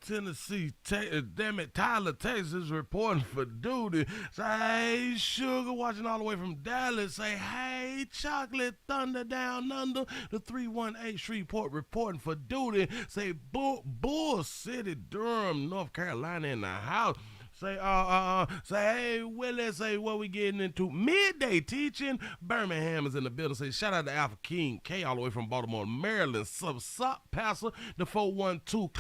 Tennessee. Damn it, Tyler, Texas, reporting for duty. Say, hey, Sugar, watching all the way from Dallas. Say, hey, Chocolate Thunder down under. The 318 Shreveport reporting for duty. Say, Bull City, Durham, North Carolina in the house. Say, hey, Willie, say, what we getting into? Midday teaching. Birmingham is in the building. Say, shout out to Alpha King K all the way from Baltimore, Maryland. Sup, Passer, the 412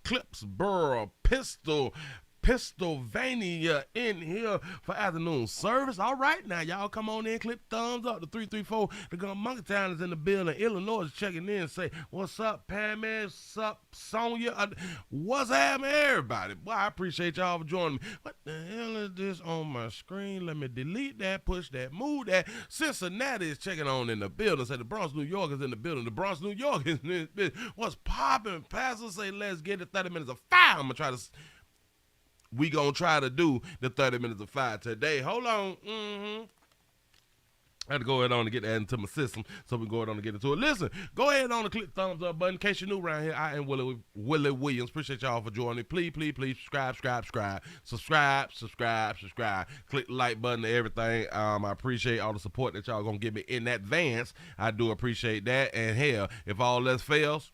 Clipsboro, Pennsylvania in here for afternoon service. All right, now, y'all come on in, click thumbs up. The 334, the Gun Monkey Town is in the building. Illinois is checking in. Say, what's up, Pammy? What's up, Sonia? What's happening, everybody? Boy, I appreciate y'all for joining me. What the hell is this on my screen? Let me delete that, push that, move that. Cincinnati is checking on in the building. Say, the Bronx, New York is in the building. The Bronx, New York is in this building. What's popping? Pastor say, let's get it 30 minutes of fire. I'm going to try to... We gonna try to do the 30 minutes of fire today. Hold on. I had to go ahead on and get that into my system, so we go ahead on and get into it. Listen, go ahead on and click the thumbs up button. In case you're new around here, I am Willie Williams. Appreciate y'all for joining me. Please subscribe. Click the like button to everything. I appreciate all the support that y'all gonna give me in advance. I do appreciate that. And hell, if all else fails,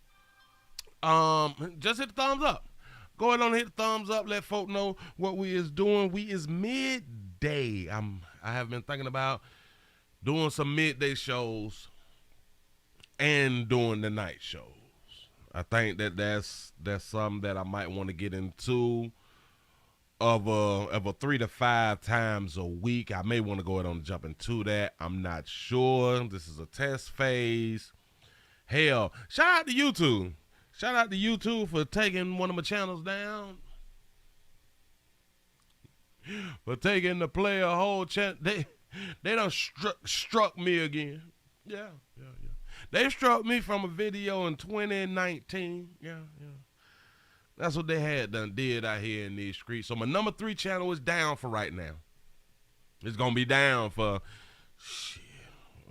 just hit the thumbs up. Go ahead and hit the thumbs up. Let folk know what we is doing. We is midday. I have been thinking about doing some midday shows and doing the night shows. I think that's something that I might want to get into of a 3 to 5 times a week. I may want to go ahead and jump into that. I'm not sure. This is a test phase. Hell, shout out to YouTube. Shout out to YouTube for taking one of my channels down. For taking the player whole channel. They done struck me again. Yeah. They struck me from a video in 2019. Yeah. That's what they had did out here in these streets. So my number 3 channel is down for right now. It's going to be down for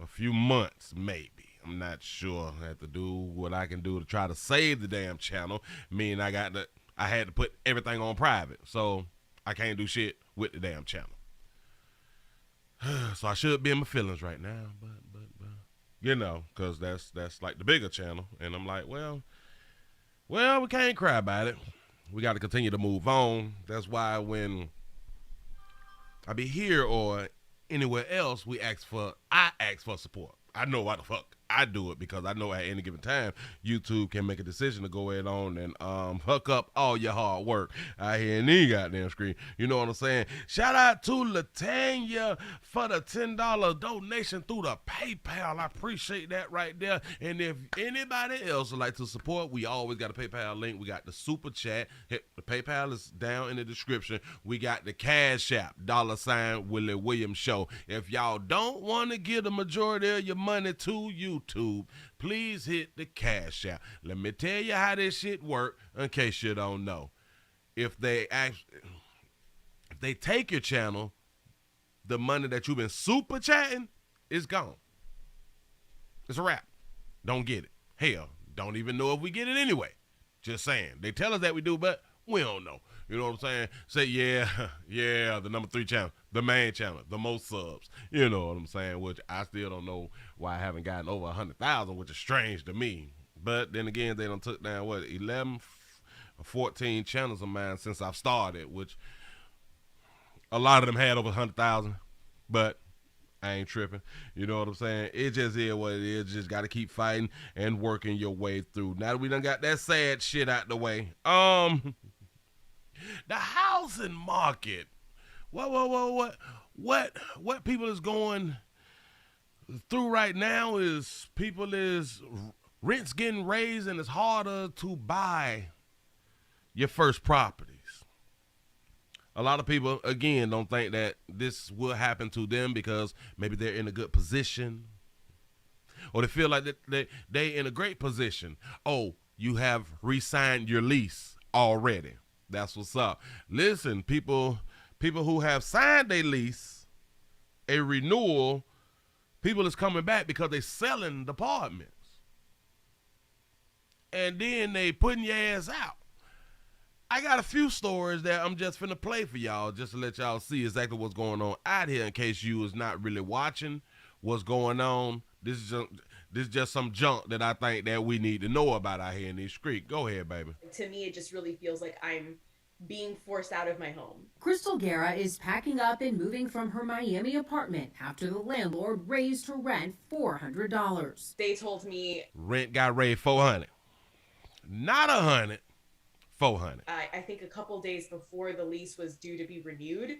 a few months maybe. I'm not sure. I have to do what I can do to try to save the damn channel. I had to put everything on private. So I can't do shit with the damn channel. So I should be in my feelings right now, but you know, cause that's like the bigger channel. And I'm like, well, we can't cry about it. We got to continue to move on. That's why when I be here or anywhere else, I ask for support. I know why the fuck I do it, because I know at any given time YouTube can make a decision to go ahead on and hook up all your hard work out here in the goddamn screen. You know what I'm saying? Shout out to Latanya for the $10 donation through the PayPal. I appreciate that right there. And if anybody else would like to support, we always got a PayPal link. We got the super chat. The PayPal is down in the description. We got the Cash App, $ Willie Williams Show. If y'all don't want to give the majority of your money to YouTube, please hit the Cash App. Let me tell you how this shit work in case you don't know. If they take your channel, the money that you've been super chatting is gone. It's a wrap. Don't get it. Hell, don't even know if we get it anyway. Just saying. They tell us that we do, but we don't know. You know what I'm saying? Say, yeah, the number 3 channel, the main channel, the most subs. You know what I'm saying? Which I still don't know why I haven't gotten over 100,000, which is strange to me. But then again, they done took down, 11 or 14 channels of mine since I've started, which a lot of them had over 100,000. But I ain't tripping. You know what I'm saying? It just is what it is. Just got to keep fighting and working your way through. Now that we done got that sad shit out the way. The housing market. What people is going through right now is rents getting raised, and it's harder to buy your first properties. A lot of people, again, don't think that this will happen to them because maybe they're in a good position, or they feel like they in a great position. Oh, you have re-signed your lease already. That's what's up. Listen, people who have signed a lease, a renewal, people is coming back because they're selling the apartments. and then they putting your ass out. I got a few stories that I'm just finna play for y'all, just to let y'all see exactly what's going on out here in case you was not really watching what's going on. This is just some junk that I think that we need to know about out here in these streets. Go ahead, baby. To me, it just really feels like I'm being forced out of my home. Crystal Guerra is packing up and moving from her Miami apartment after the landlord raised her rent $400. They told me rent got raised $400, not $100. $400. I think a couple days before the lease was due to be renewed,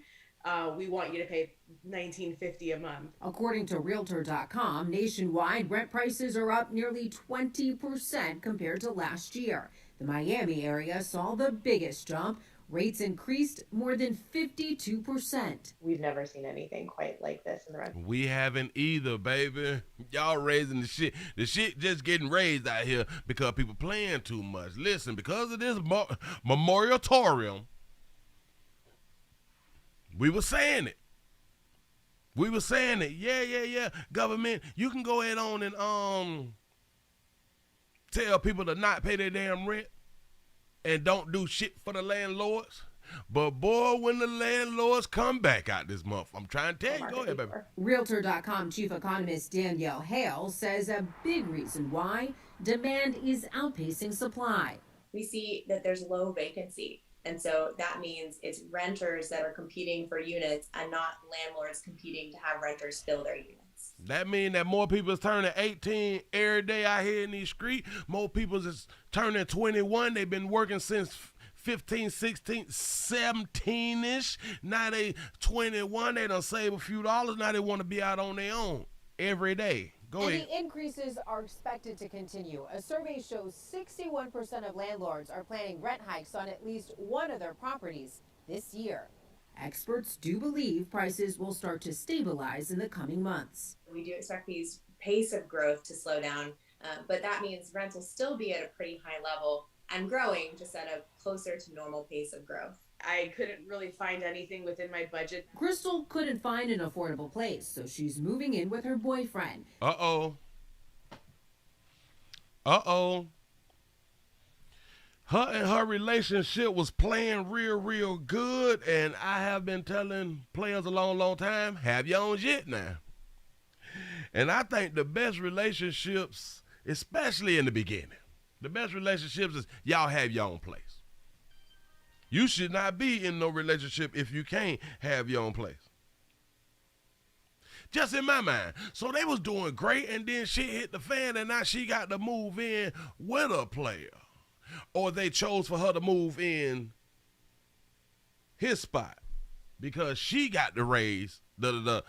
we want you to pay $19.50 a month. According to Realtor.com, nationwide rent prices are up nearly 20% compared to last year. The Miami area saw the biggest jump. Rates increased more than 52%. We've never seen anything quite like this in the rent. We haven't either, baby. Y'all raising the shit. The shit just getting raised out here because people playing too much. Listen, because of this moratorium, we were saying it. Yeah. Government, you can go ahead on and tell people to not pay their damn rent and don't do shit for the landlords. But boy, when the landlords come back out this month, I'm trying to tell you. Go ahead, baby. Realtor.com chief economist Danielle Hale says a big reason why demand is outpacing supply. We see that there's low vacancy. And so that means it's renters that are competing for units and not landlords competing to have renters fill their units. That means that more people is turning 18 every day out here in these streets. More people is turning 21. They've been working since 15, 16, 17-ish. Now they 21. They done save a few dollars. Now they want to be out on their own every day. Go ahead. The increases are expected to continue. A survey shows 61% of landlords are planning rent hikes on at least one of their properties this year. Experts do believe prices will start to stabilize in the coming months. We do expect these pace of growth to slow down, but that means rents will still be at a pretty high level and growing, just at a closer to normal pace of growth. I couldn't really find anything within my budget. Crystal couldn't find an affordable place, so she's moving in with her boyfriend. Uh-oh. Her and her relationship was playing real good, and I have been telling players a long time, have your own shit now. And I think the best relationships, especially in the beginning, the best relationships is y'all have your own place. You should not be in no relationship if you can't have your own place. Just in my mind. So they was doing great, and then shit hit the fan, and now she got to move in with a player. Or they chose for her to move in his spot because she got to raise the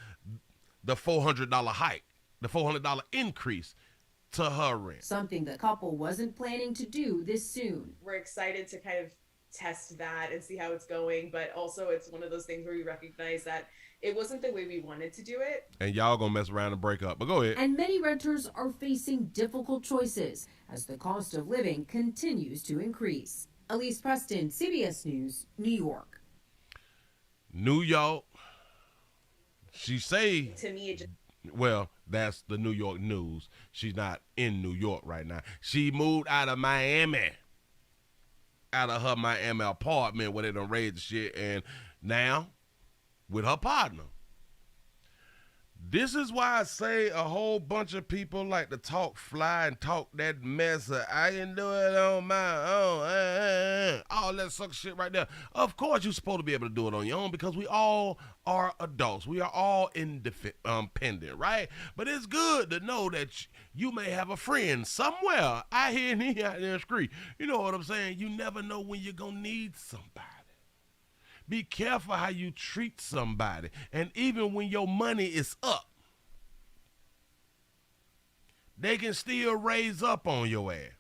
$400 hike, the $400 increase to her rent. Something the couple wasn't planning to do this soon. We're excited to kind of test that and see how it's going, but also it's one of those things where we recognize that it wasn't the way we wanted to do it. And y'all gonna mess around and break up, but go ahead. And many renters are facing difficult choices as the cost of living continues to increase. Elise Preston, CBS News, New York. New York, she say, To me, it just, well, that's the New York news. She's not in New York right now. She moved out of Miami, out of her Miami apartment where they done raised the shit, and now with her partner. This is why I say a whole bunch of people like to talk fly and talk that mess of, I can do it on my own, all that sucker shit right there. Of course you're supposed to be able to do it on your own because we all are adults. We are all independent, right? But it's good to know that you may have a friend somewhere out here in the street. You know what I'm saying? You never know when you're going to need somebody. Be careful how you treat somebody. And even when your money is up, they can still raise up on your ass.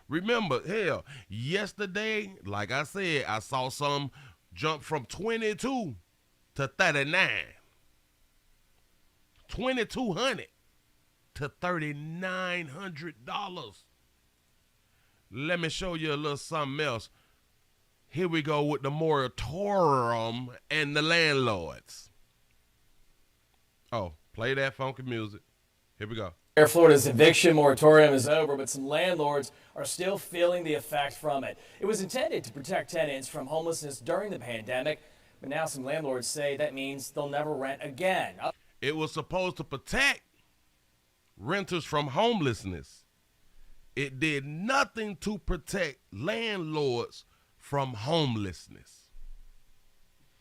Remember, hell, yesterday, like I said, I saw some jump from 22 to 39. $2,200 to $3,900. Let me show you a little something else. Here we go with the moratorium and the landlords. Oh, play that funky music. Here we go. Florida's eviction moratorium is over, but some landlords are still feeling the effect from it. It was intended to protect tenants from homelessness during the pandemic, but now some landlords say that means they'll never rent again. It was supposed to protect renters from homelessness. It did nothing to protect landlords from homelessness.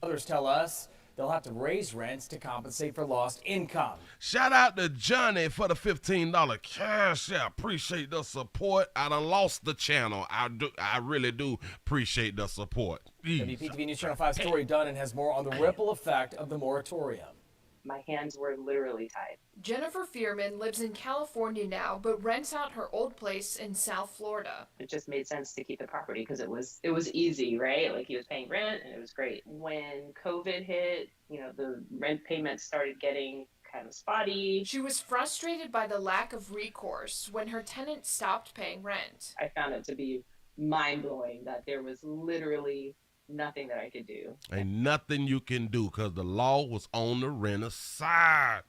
Others tell us they'll have to raise rents to compensate for lost income. Shout out to Johnny for the $15 cash out. Appreciate the support. I done lost the channel. I really do appreciate the support. WPTV News Channel 5 story done and has more on the ripple effect of the moratorium. My hands were literally tied. Jennifer Fearman lives in California now, but rents out her old place in South Florida. It just made sense to keep the property because it was easy, right? Like he was paying rent and it was great. When COVID hit, the rent payments started getting kind of spotty. She was frustrated by the lack of recourse when her tenant stopped paying rent. I found it to be mind-blowing that there was literally nothing that I could do. Ain't nothing you can do because the law was on the renter's side.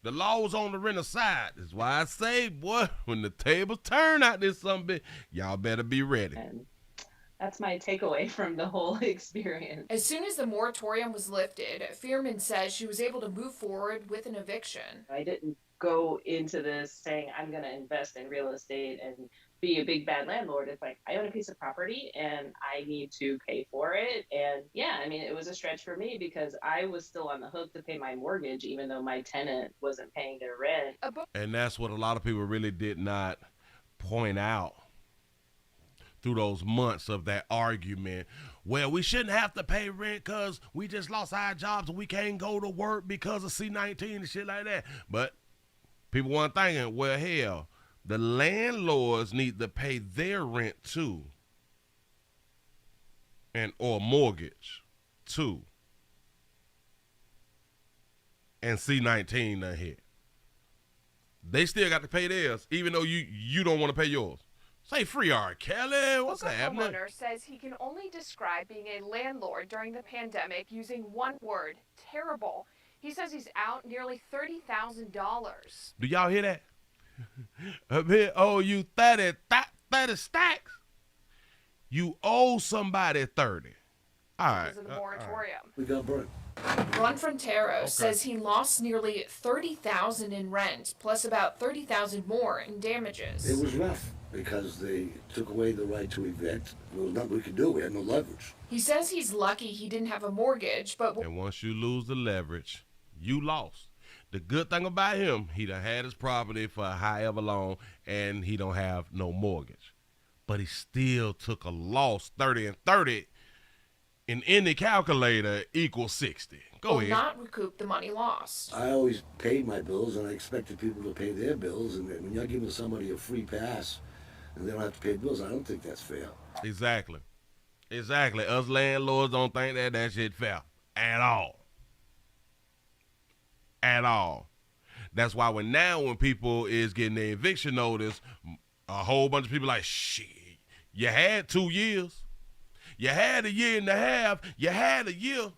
The law was on the renter's side. That's why I say, boy, when the tables turn out this something, y'all better be ready. And that's my takeaway from the whole experience. As soon as the moratorium was lifted, Fearman says she was able to move forward with an eviction. I didn't go into this saying I'm going to invest in real estate and be a big bad landlord. It's like I own a piece of property and I need to pay for it. And yeah, I mean, it was a stretch for me because I was still on the hook to pay my mortgage even though my tenant wasn't paying their rent. And that's what a lot of people really did not point out through those months of that argument. Well, we shouldn't have to pay rent because we just lost our jobs and we can't go to work because of C-19 and shit like that. But people weren't thinking, well, hell, the landlords need to pay their rent too, or mortgage too. And C-19 done hit. They still got to pay theirs, even though you don't want to pay yours. Say free R. Kelly, what's happening? The homeowner says he can only describe being a landlord during the pandemic using one word: terrible. He says he's out nearly $30,000. Do y'all hear that? Up here, oh, you 30 stacks. You owe somebody 30. All right. Because of the moratorium. We got burnt. Ron Frontero says he lost nearly $30,000 in rent, plus about $30,000 more in damages. It was rough because they took away the right to evict. There was nothing we could do. We had no leverage. He says he's lucky he didn't have a mortgage, but and once you lose the leverage, you lost. The good thing about him, he done had his property for however long, and he don't have no mortgage. But he still took a loss. 30 and 30 in any calculator equals 60. Go ahead. Not recoup the money lost. I always paid my bills, and I expected people to pay their bills. And when you're giving somebody a free pass, and they don't have to pay bills, I don't think that's fair. Exactly. Us landlords don't think that shit fair at all. At all. That's why when people is getting their eviction notice, a whole bunch of people like, shit, you had 2 years. You had a year and a half. You had a year.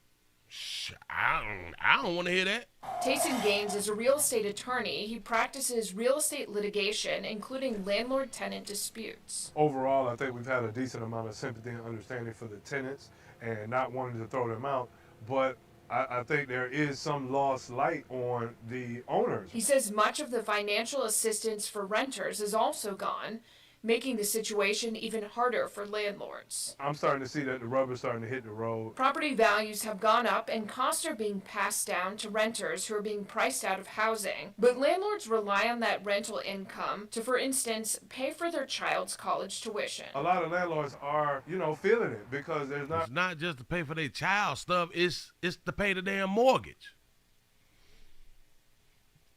I don't want to hear that. Tayson Gaines is a real estate attorney. He practices real estate litigation, including landlord-tenant disputes. Overall, I think we've had a decent amount of sympathy and understanding for the tenants and not wanting to throw them out. But I think there is some lost light on the owners. He says much of the financial assistance for renters is also gone, making the situation even harder for landlords. I'm starting to see that the rubber's starting to hit the road. Property values have gone up and costs are being passed down to renters who are being priced out of housing. But landlords rely on that rental income to, for instance, pay for their child's college tuition. A lot of landlords are, feeling it because there's not... It's not just to pay for their child stuff, it's to pay the damn mortgage.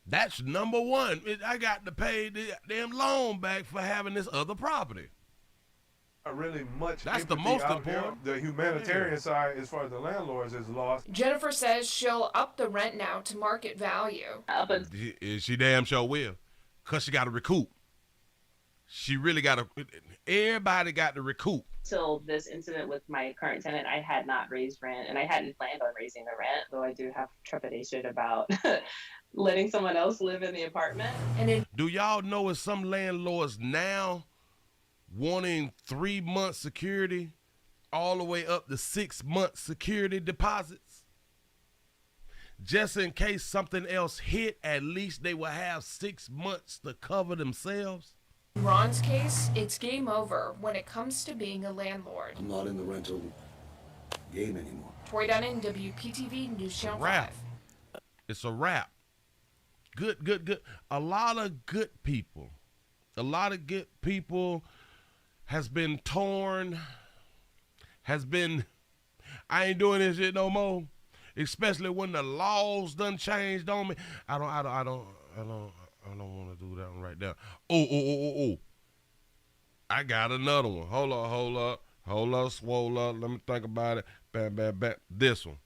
That's number one. I got to pay the damn loan back for having this other property. Not really much. That's the most important. The humanitarian side, as far as the landlords, is lost. Jennifer says she'll up the rent now to market value. She damn sure will, because she got to recoup. she really got to, everybody got to recoup. Till this incident with my current tenant, I had not raised rent, and I hadn't planned on raising the rent, though I do have trepidation about letting someone else live in the apartment. Do y'all know if some landlords now wanting 3-month security all the way up to 6-month security deposits? Just in case something else hit, at least they will have 6 months to cover themselves. In Ron's case, it's game over when it comes to being a landlord. I'm not in the rental game anymore. Tori Dunnan, WPTV News Channel 5. It's a wrap. Good. A lot of good people has been torn, I ain't doing this shit no more. Especially when the laws done changed on me. I don't want to do that one right there. Oh. I got another one. Hold up, swole up. Let me think about it. Bam. This one.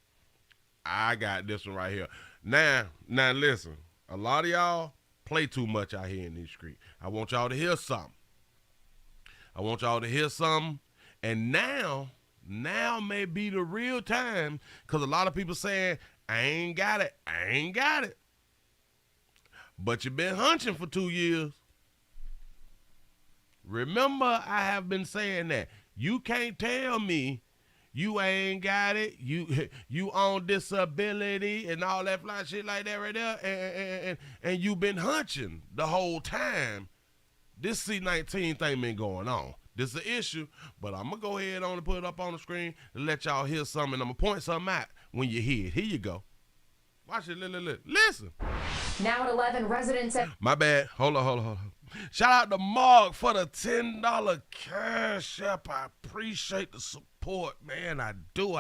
I got this one right here. Now listen. A lot of y'all play too much out here in these streets. I want y'all to hear something. And now may be the real time, because a lot of people saying, I ain't got it. But you've been hunching for 2 years. Remember, I have been saying that. You can't tell me you ain't got it. You on disability and all that fly shit like that right there. And you been hunching the whole time. This C-19 thing been going on. This is an issue, but I'm going to go ahead on and put it up on the screen and let y'all hear something. And I'm going to point something out when you hear it. Here you go. Watch it. Listen. Now at 11, residents at... My bad. Hold on. Shout out to Mark for the $10 cash app. I appreciate the support, man. I do.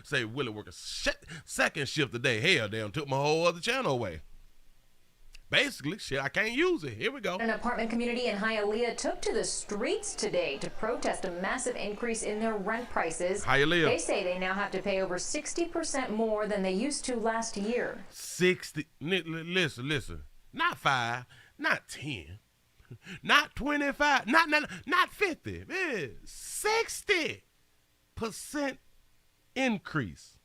Say Willie working second shift today. Hell, damn, took my whole other channel away. Basically, shit, I can't use it. Here we go. An apartment community in Hialeah took to the streets today to protest a massive increase in their rent prices. Hialeah. They say they now have to pay over 60% more than they used to last year. 60. Listen. Not 5, not 10, not 25, not 50. 60% increase.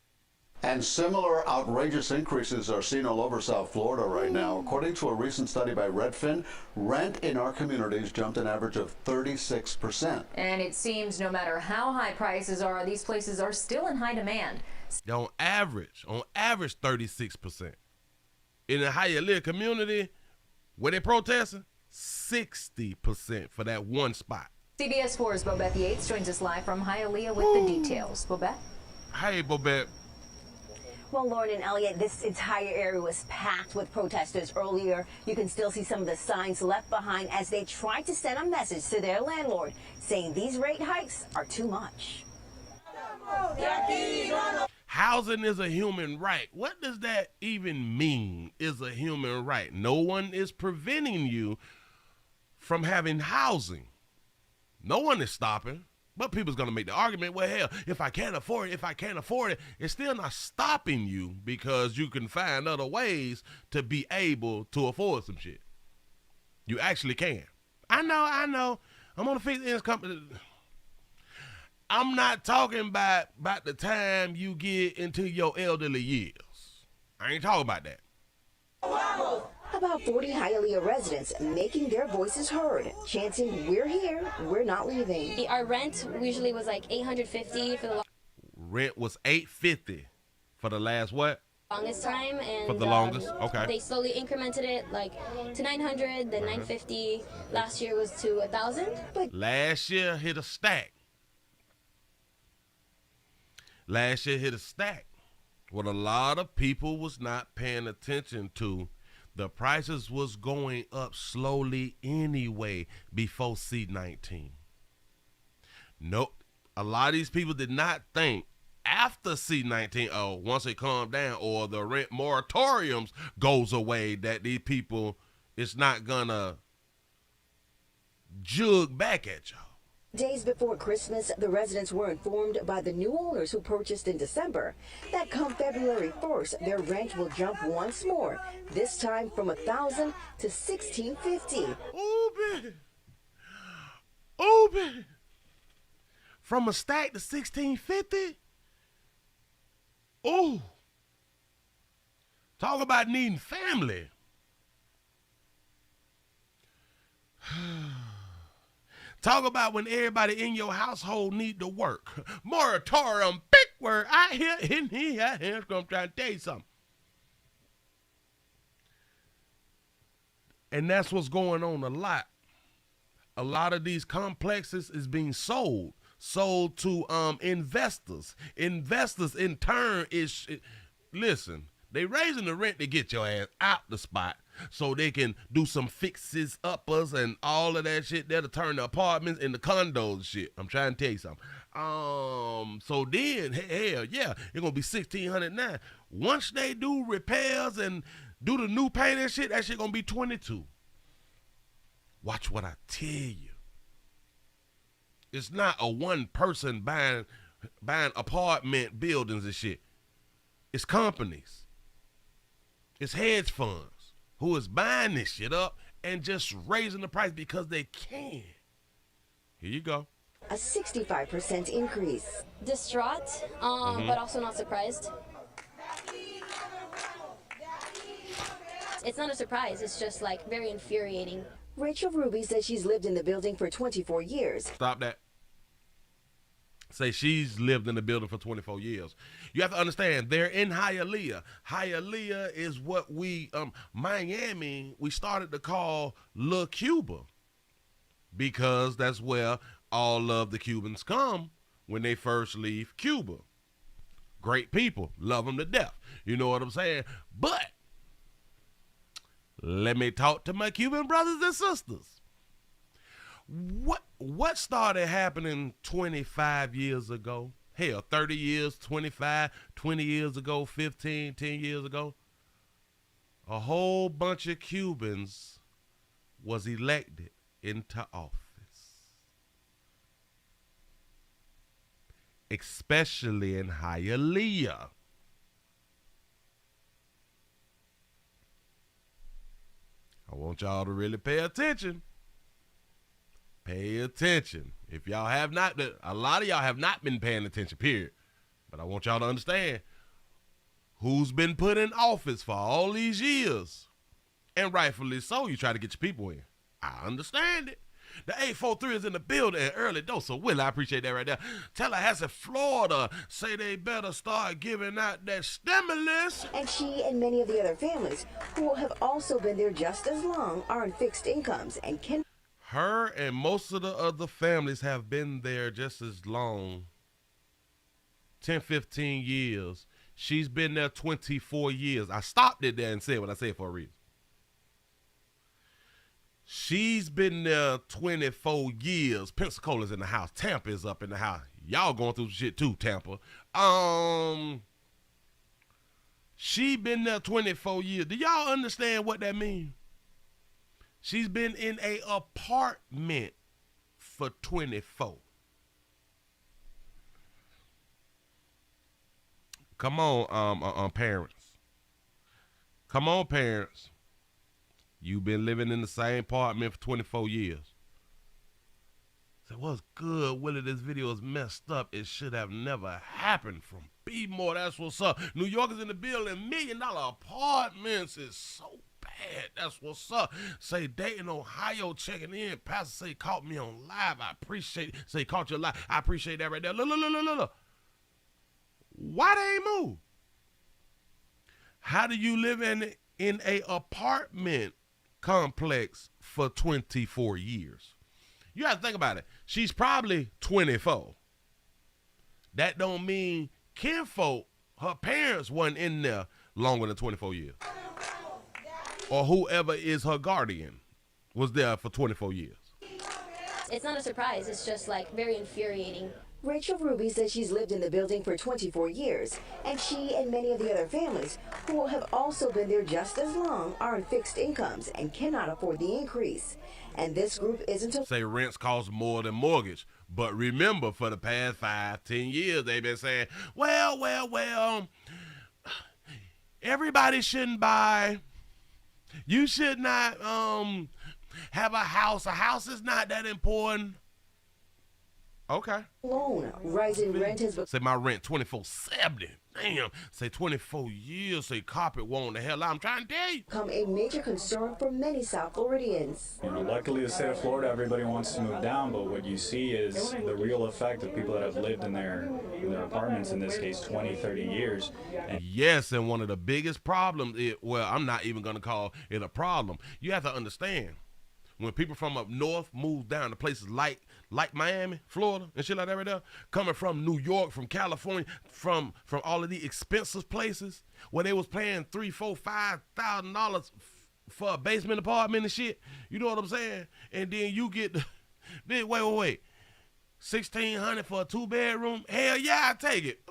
And similar outrageous increases are seen all over South Florida right now. According to a recent study by Redfin, rent in our communities jumped an average of 36%. And it seems no matter how high prices are, these places are still in high demand. On average, 36%. In the Hialeah community, where they protesting, 60% for that one spot. CBS 4's Bobette Yates joins us live from Hialeah with the details. Bobette? Hey, Bobette. Well, Lauren and Elliot, this entire area was packed with protesters earlier. You can still see some of the signs left behind as they tried to send a message to their landlord saying these rate hikes are too much. Housing is a human right. What does that even mean, is a human right? No one is preventing you from having housing. No one is stopping. But people's going to make the argument, well, hell, if I can't afford it, it's still not stopping you, because you can find other ways to be able to afford some shit. You actually can. I know. I'm on the fixed income company. I'm not talking about the time you get into your elderly years. I ain't talking about that. About 40 Hialeah residents making their voices heard, chanting, "We're here, we're not leaving." Our rent usually was like $850 for the rent was $850 for the last what? Longest time, and for the longest. Okay. They slowly incremented it like to $900, then $950. Last year was to $1,000. Last year hit a stack. What a lot of people was not paying attention to. The prices was going up slowly anyway before C-19. Nope. A lot of these people did not think after C-19, once it calmed down or the rent moratoriums goes away, that these people, it's not gonna jug back at y'all. Days before Christmas, the residents were informed by the new owners who purchased in December that come February 1st, their rent will jump once more, this time from $1,000 to $1,650. Ooh, Ooh, from a stack to 1650. Ooh. Talk about needing family. Talk about when everybody in your household need to work. Moratorium, big word. I hear in here. I'm trying to tell you something. And that's what's going on a lot. A lot of these complexes is being sold to investors. Investors in turn listen, they raising the rent to get your ass out the spot so they can do some fixes uppers and all of that shit. That'll turn the apartments into condos and shit. I'm trying to tell you something. So then, hell yeah, it's gonna be $1,600 now. Once they do repairs and do the new paint and shit, that shit gonna be $22. Watch what I tell you. It's not a one person buying apartment buildings and shit. It's companies. It's hedge funds who is buying this shit up and just raising the price because they can. Here you go. A 65% increase. Distraught, but also not surprised. It's not a surprise, it's just like very infuriating. Rachel Ruby says she's lived in the building for 24 years. Stop that. Say she's lived in the building for 24 years. You have to understand, they're in Hialeah. Hialeah is what Miami, we started to call La Cuba because that's where all of the Cubans come when they first leave Cuba. Great people, love them to death. You know what I'm saying? But let me talk to my Cuban brothers and sisters. What started happening 25 years ago? Hell, 30 years, 25, 20 years ago, 15, 10 years ago? A whole bunch of Cubans was elected into office. Especially in Hialeah. I want y'all to really pay attention. Pay attention. If y'all have not, a lot of y'all have not been paying attention, period. But I want y'all to understand who's been put in office for all these years. And rightfully so, you try to get your people in. I understand it. The 843 is in the building and early dose. So, Willie, I appreciate that right there. Tallahassee, Florida, say they better start giving out that stimulus. And she and many of the other families who have also been there just as long are on fixed incomes and can... Her and most of the other families have been there just as long, 10, 15 years. She's been there 24 years. I stopped it there and said what I said for a reason. She's been there 24 years. Pensacola's in the house. Tampa is up in the house. Y'all going through shit too, Tampa. She been there 24 years. Do y'all understand what that means? She's been in a apartment for 24. Come on, parents. Come on, parents. You've been living in the same apartment for 24 years. So what's good, Willie? This video is messed up. It should have never happened from B-More. That's what's up. New York is in the building. $1 million apartments is so bad. That's what's up. Say Dayton, Ohio checking in. Pastor say caught me on live. I appreciate it. Say caught you live. I appreciate that right there. Look. Why they ain't move? How do you live in a apartment complex for 24 years? You have to think about it. She's probably 24. That don't mean kinfolk, her parents wasn't in there longer than 24 years. Or whoever is her guardian was there for 24 years. It's not a surprise. It's just like very infuriating. Rachel Ruby says she's lived in the building for 24 years, and she and many of the other families who have also been there just as long are on fixed incomes and cannot afford the increase. And this group isn't... Say rents cost more than mortgage. But remember, for the past 5, 10 years, they've been saying, well, everybody shouldn't buy. You should not, have a house. A house is not that important. Okay. Loan, rising rent has Say my rent 24/7. Damn. Say 24 years. Say carpet won't the hell out. I'm trying to tell you. become a major concern for many South Floridians. You know, luckily the state of Florida, everybody wants to move down, but what you see is the real effect of people that have lived in their apartments, in this case 20, 30 years. And yes, and one of the biggest problems, well, I'm not even going to call it a problem. You have to understand, when people from up north move down to places like Miami, Florida, and shit like that right there, coming from New York, from California, from all of the expensive places where they was paying $3,000, $4,000, $5,000 for a basement apartment and shit. You know what I'm saying? And then you get, wait, $1,600 for a 2-bedroom? Hell yeah, I take it.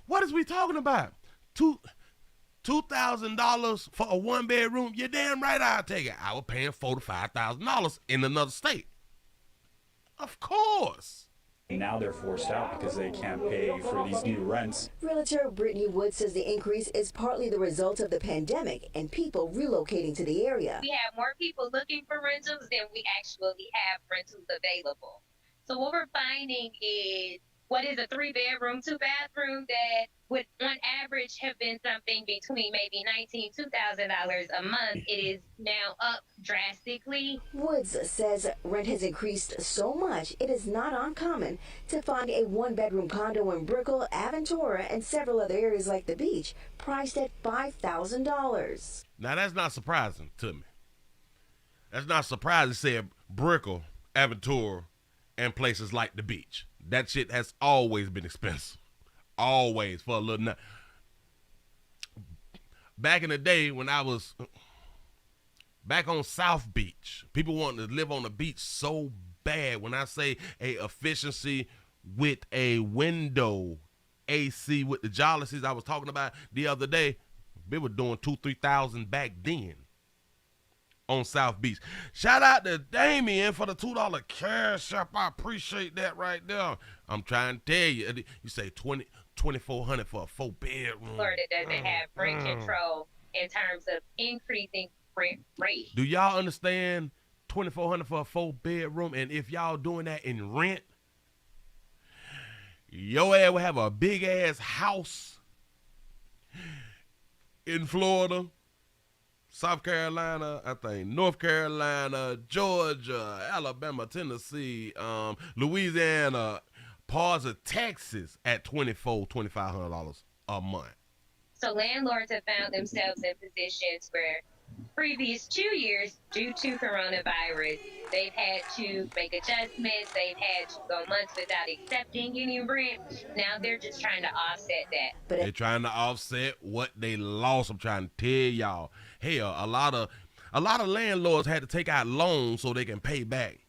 What is we talking about? $2,000 for a 1-bedroom? You're damn right I'll take it. I was paying $4,000 to $5,000 in another state. Of course. now they're forced out because they can't pay for these new rents. Realtor Brittany Wood says the increase is partly the result of the pandemic and people relocating to the area. We have more people looking for rentals than we actually have rentals available. So what we're finding is, what is a 3-bedroom, 2-bathroom that would on average have been something between maybe $1,900 to $2,000 a month, it is now up drastically. Woods says rent has increased so much it is not uncommon to find a 1-bedroom condo in Brickell, Aventura, and several other areas like the beach priced at $5,000. Now that's not surprising to me. That's not surprising to say Brickell, Aventura, and places like the beach. That shit has always been expensive. Always, for a little nut. Back in the day when I was back on South Beach, people wanted to live on the beach so bad. When I say a efficiency with a window AC with the jalousies I was talking about the other day, they were doing $2,000-$3,000 back then on South Beach. Shout out to Damien for the $2 cash app. I appreciate that right there. I'm trying to tell you. You say $2,400 for a 4-bedroom. Florida doesn't have rent control in terms of increasing rent rate. Do y'all understand $2,400 for a 4-bedroom? And if y'all doing that in rent, your ass will have a big ass house in Florida, South Carolina, I think North Carolina, Georgia, Alabama, Tennessee, Louisiana, parts of Texas at $2,500 a month. So landlords have found themselves in positions where previous 2 years, due to coronavirus, they've had to make adjustments. They've had to go months without accepting any rent. Now they're just trying to offset that. They're trying to offset what they lost. I'm trying to tell y'all. Hell, a lot of landlords had to take out loans so they can pay back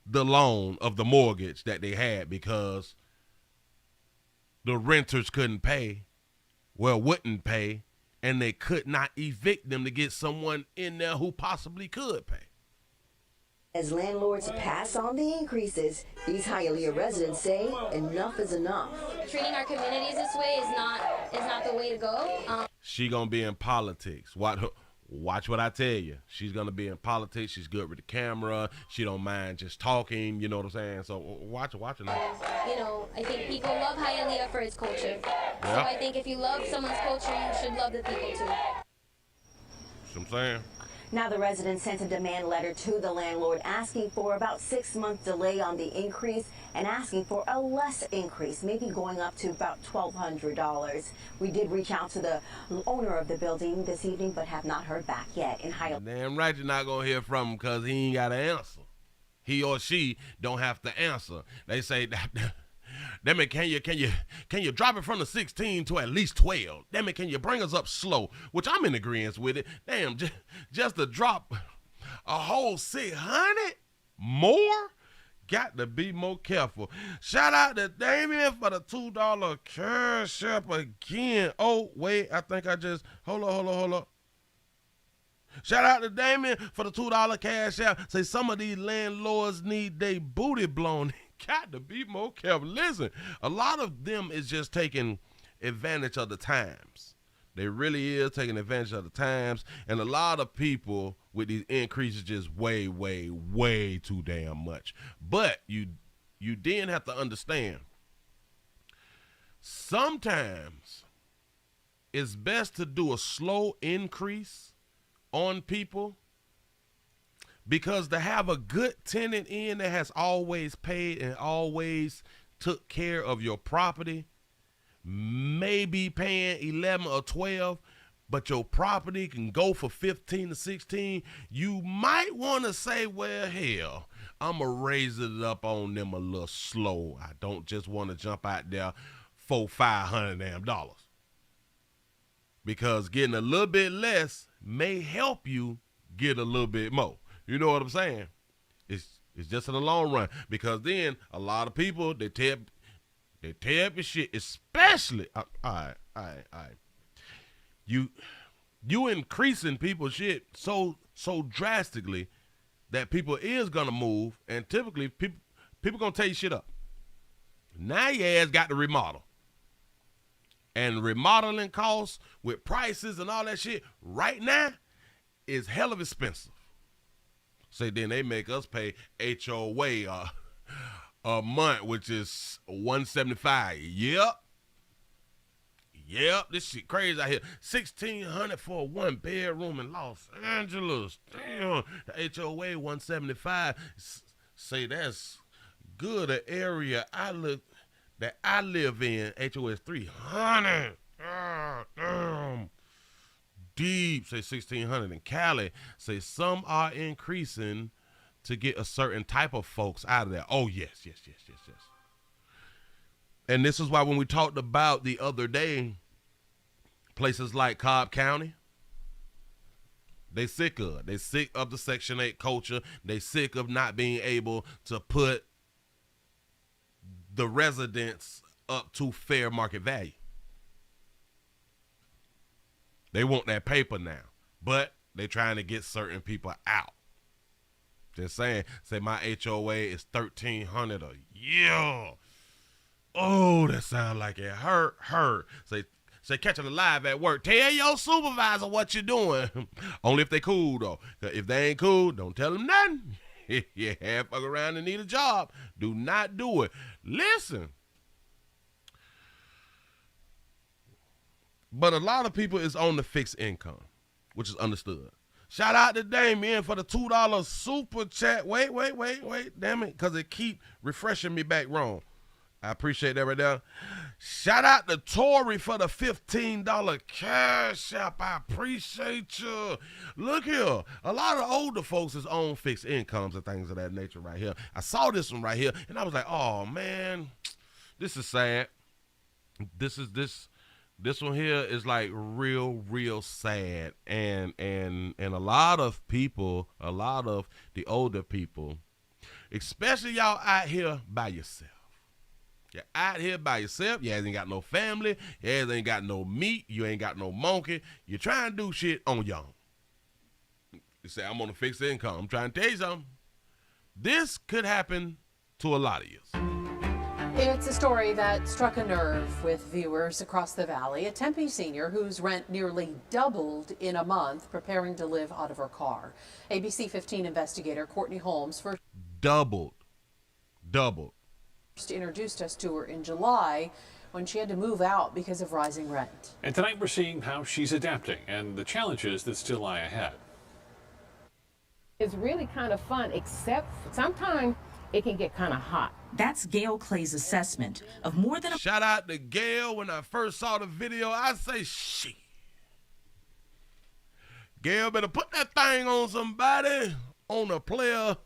the loan of the mortgage that they had because the renters couldn't pay, wouldn't pay, and they could not evict them to get someone in there who possibly could pay. As landlords pass on the increases, these Hialeah residents say enough is enough. Treating our communities this way is not the way to go. She gonna be in politics. Watch what I tell you. She's gonna be in politics. She's good with the camera. She don't mind just talking. You know what I'm saying? So watch it now. You know, I think people love Hialeah for its culture. Yeah. So I think if you love someone's culture, you should love the people too. See what I'm saying? Now the residents sent a demand letter to the landlord asking for about 6-month delay on the increase and asking for a less increase, maybe going up to about $1,200. We did reach out to the owner of the building this evening, but have not heard back yet in Hialeah. Damn right you're not gonna hear from him because he ain't got an answer. He or she don't have to answer. They say that. Damn it, can you drop it from the 16 to at least 12? Damn it, can you bring us up slow? Which I'm in agreement with it. Damn, just to drop a whole 600 more? Got to be more careful. Shout out to Damien for the $2 cash app again. Oh, wait, I think I just, hold on. Shout out to Damien for the $2 cash app. Say some of these landlords need their booty blown. Got to be more careful. Listen, a lot of them is just taking advantage of the times. They really is taking advantage of the times, and a lot of people with these increases just way, way, way too damn much. But you then have to understand, sometimes it's best to do a slow increase on people, because to have a good tenant in that has always paid and always took care of your property, maybe paying 11 or 12, but your property can go for 15 to 16, you might want to say, well, hell, I'm going to raise it up on them a little slow. I don't just want to jump out there for $500 damn dollars. Because getting a little bit less may help you get a little bit more. You know what I'm saying? It's just in the long run. Because then a lot of people, they tear up your shit, especially, all right. You increasing people's shit so drastically that people is gonna move, and typically people gonna tear your shit up. Now your ass got to remodel. And remodeling costs with prices and all that shit right now is hell of expensive. So then they make us pay HOA a month, which is $175. Yep, this shit crazy out here. $1,600 for a 1-bedroom in Los Angeles. Damn, the HOA $175. Say that's good. An area I live in, HOA is $300. Damn. Deep, say $1,600 in Cali. Say some are increasing to get a certain type of folks out of there. Oh, yes. And this is why when we talked about the other day, places like Cobb County, they sick of it. They sick of the Section 8 culture. They sick of not being able to put the residents up to fair market value. They want that paper now, but they trying to get certain people out. Just saying, say my HOA is $1,300 a year. Oh, that sound like it hurt. Say catching a live at work. Tell your supervisor what you're doing. Only if they cool though. If they ain't cool, don't tell them nothing. You half fuck around and need a job. Do not do it. Listen. But a lot of people is on the fixed income, which is understood. Shout out to Damien for the $2 super chat. Wait. Damn it, because it keep refreshing me back wrong. I appreciate that right there. Shout out to Tori for the $15 cash app. I appreciate you. Look here. A lot of older folks is on fixed incomes and things of that nature right here. I saw this one right here, and I was like, oh, man, this is sad. This one here is like real sad. And a lot of people, a lot of the older people, especially y'all out here by yourself. You're out here by yourself. You ain't got no family. You ain't got no meat. You ain't got no monkey. You're trying to do shit on your own. You say, I'm on a fixed income. I'm trying to tell you something. This could happen to a lot of you. It's a story that struck a nerve with viewers across the valley. A Tempe senior whose rent nearly doubled in a month preparing to live out of her car. ABC 15 investigator Courtney Holmes first Doubled. Introduced us to her in July when she had to move out because of rising rent. And tonight we're seeing how she's adapting and the challenges that still lie ahead. It's really kind of fun, except sometimes it can get kind of hot. That's Gail Clay's assessment of more than a... Shout out to Gail. When I first saw the video, I say, shit. Gail better put that thing on somebody, on a player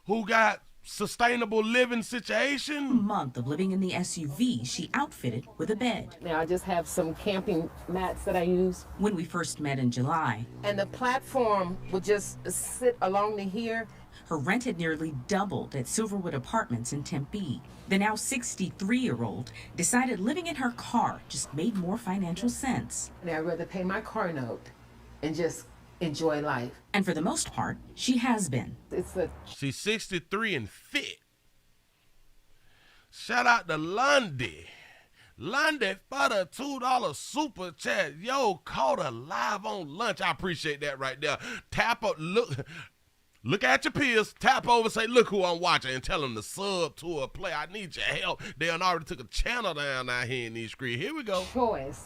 who got sustainable living situation. Month of living in the SUV she outfitted with a bed. Now I just have some camping mats that I use. When we first met in July. And the platform would just sit along the here. Her rent had nearly doubled at Silverwood Apartments in Tempe. The now 63-year-old decided living in her car just made more financial sense. Now I'd rather pay my car note and just enjoy life. And for the most part, she has been. She's 63 and fit. Shout out to Lundy. Lundy for the $2 super chat. Yo, caught her live on lunch. I appreciate that right there. Tap up, look at your peers, tap over, say, look who I'm watching, and tell them to sub to a play. I need your help. They done already took a channel down out here in these streets. Here we go. Choice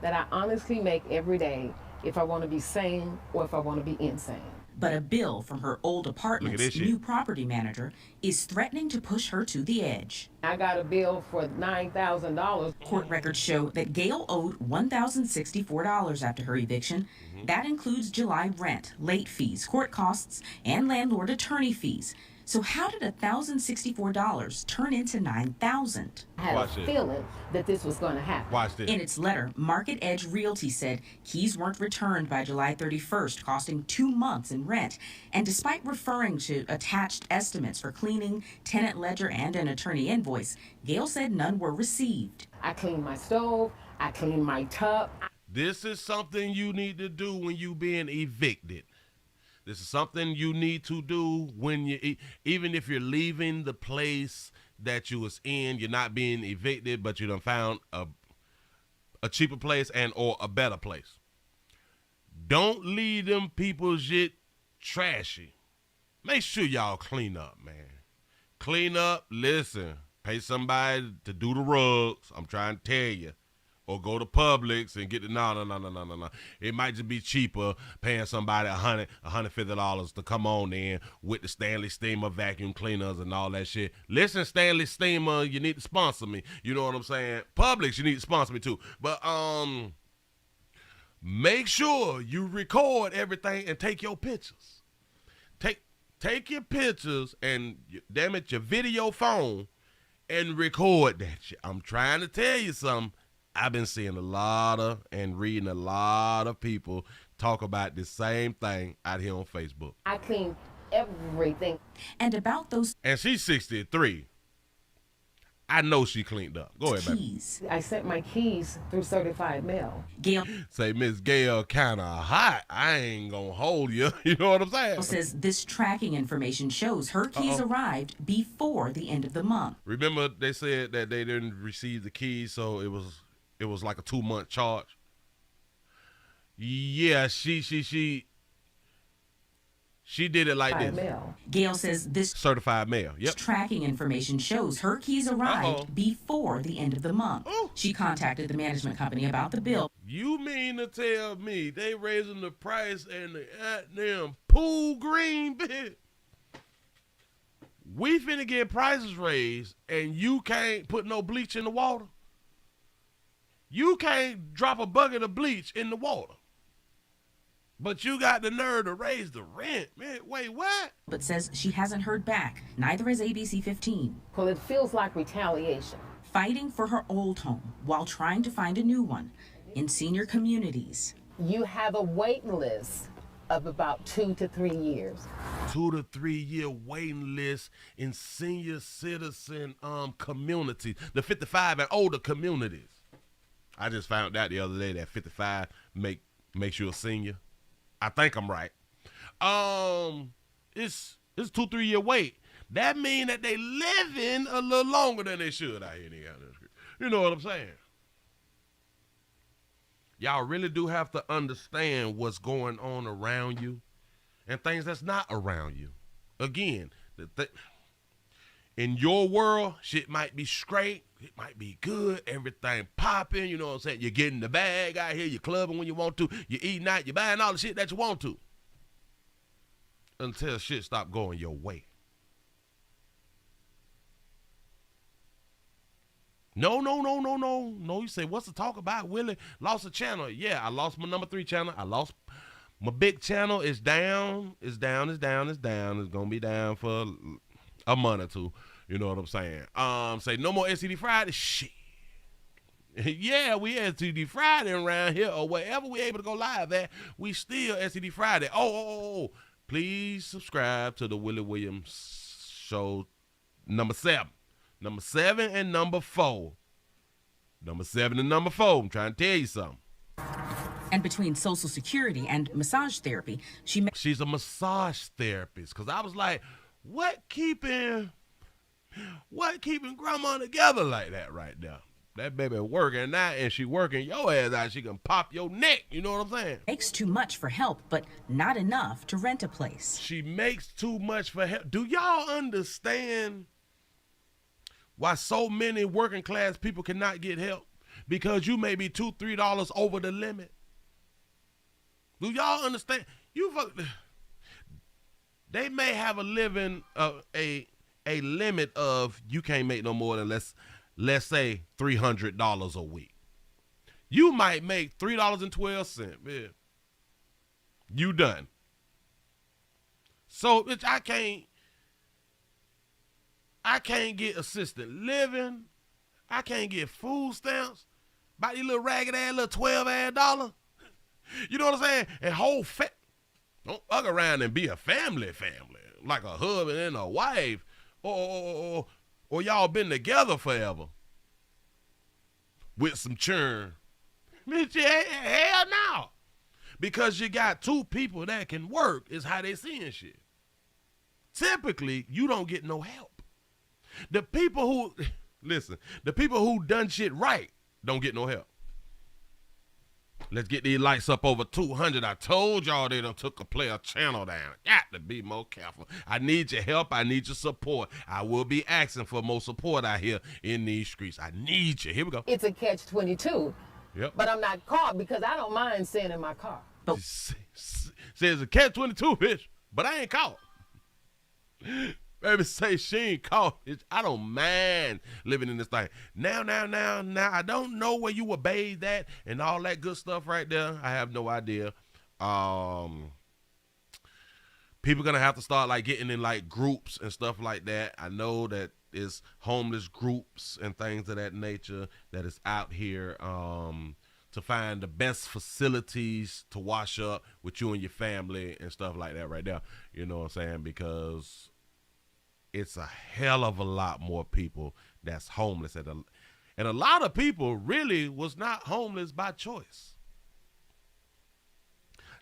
that I honestly make every day if I want to be sane or if I want to be insane. But a bill from her old apartment's new property manager is threatening to push her to the edge. I got a bill for $9,000. Court records show that Gail owed $1,064 after her eviction. That includes July rent, late fees, court costs, and landlord attorney fees. So how did $1,064 turn into $9,000? I had a feeling that this was going to happen. Watch this. In its letter, Market Edge Realty said keys weren't returned by July 31st, costing 2 months in rent. And despite referring to attached estimates for cleaning, tenant ledger, and an attorney invoice, Gail said none were received. I cleaned my stove. I cleaned my tub. This is something you need to do when you being evicted. This is something you need to do when you, even if you're leaving the place that you was in, you're not being evicted, but you done found a cheaper place and or a better place. Don't leave them people's shit trashy. Make sure y'all clean up, man. Clean up, listen, pay somebody to do the rugs. I'm trying to tell you. Or go to Publix and get the, no. It might just be cheaper paying somebody $150 to come on in with the Stanley Steamer vacuum cleaners and all that shit. Listen, Stanley Steamer, you need to sponsor me. You know what I'm saying? Publix, you need to sponsor me too. But make sure you record everything and take your pictures. Take your pictures and, damn it, your video phone and record that shit. I'm trying to tell you something. I've been seeing a lot of and reading a lot of people talk about the same thing out here on Facebook. I clean everything. And about those... And she's 63. I know she cleaned up. Go ahead, keys. I sent my keys through certified mail. Gail say, Miss Gail kind of hot. I ain't going to hold you. You know what I'm saying? Says this tracking information shows her keys arrived before the end of the month. Remember they said that they didn't receive the keys, so it was like a 2-month charge. Yeah, she did it like this. Mail. Gail says this certified mail. Yep. Tracking information shows her keys arrived before the end of the month. She contacted the management company about the bill. You mean to tell me they raising the price and the goddamn pool green bit? We finna get prices raised and you can't put no bleach in the water? You can't drop a bucket of bleach in the water. But you got the nerve to raise the rent. Man, wait, what? But says she hasn't heard back. Neither has ABC 15. Well, it feels like retaliation. Fighting for her old home while trying to find a new one in senior communities. You have a wait list of about 2 to 3 years. 2 to 3 year waiting list in senior citizen communities. The 55 and older communities. I just found out the other day that 55 makes you a senior. I think I'm right. It's 2-3 year wait. That mean that they living a little longer than they should out here. You know what I'm saying? Y'all really do have to understand what's going on around you and things that's not around you. Again, in your world, shit might be straight. It might be good. Everything popping. You know what I'm saying? You're getting the bag out here. You're clubbing when you want to. You're eating out. You're buying all the shit that you want to. Until shit stop going your way. No. You say, what's the talk about? Willie lost a channel. Yeah, I lost my number 3 channel. I lost my big channel. It's down. It's down. It's going to be down for a month or two. You know what I'm saying? Say no more STD Friday. Shit. Yeah, we STD Friday around here or wherever we able to go live at. We still STD Friday. Oh. Please subscribe to the Willie Williams Show number 7. Number 7 and number 4. Number 7 and number 4. I'm trying to tell you something. And between Social Security and massage therapy, she's a massage therapist. Because I was like, what keeping grandma together like that right now? That baby working now, and she working your ass out. She can pop your neck. You know what I'm saying? Makes too much for help, but not enough to rent a place. She makes too much for help. Do y'all understand why so many working class people cannot get help? Because you may be $2, $3 over the limit. Do y'all understand? They may have a living a limit of you can't make no more than let's say $300 a week. You might make $3.12. Yeah. You done. So I can't get assisted living. I can't get food stamps. Buy these little ragged ass little $12. You know what I'm saying? And don't hug around and be a family, like a husband and a wife, or y'all been together forever with some churn. Hell no. Because you got two people that can work is how they seeing shit. Typically, you don't get no help. The people who done shit right don't get no help. Let's get these lights up over 200. I told y'all they done took a player channel down. Got to be more careful. I need your help. I need your support. I will be asking for more support out here in these streets. I need you. Here we go. It's a catch-22. Yep. But I'm not caught because I don't mind staying in my car. Says a catch-22, bitch, but I ain't caught. Baby say she ain't caught. I don't mind living in this thing. Now, I don't know where you were bathed at and all that good stuff right there. I have no idea. People gonna have to start like getting in like groups and stuff like that. I know that it's homeless groups and things of that nature that is out here to find the best facilities to wash up with you and your family and stuff like that right there. You know what I'm saying? Because it's a hell of a lot more people that's homeless. And a lot of people really was not homeless by choice.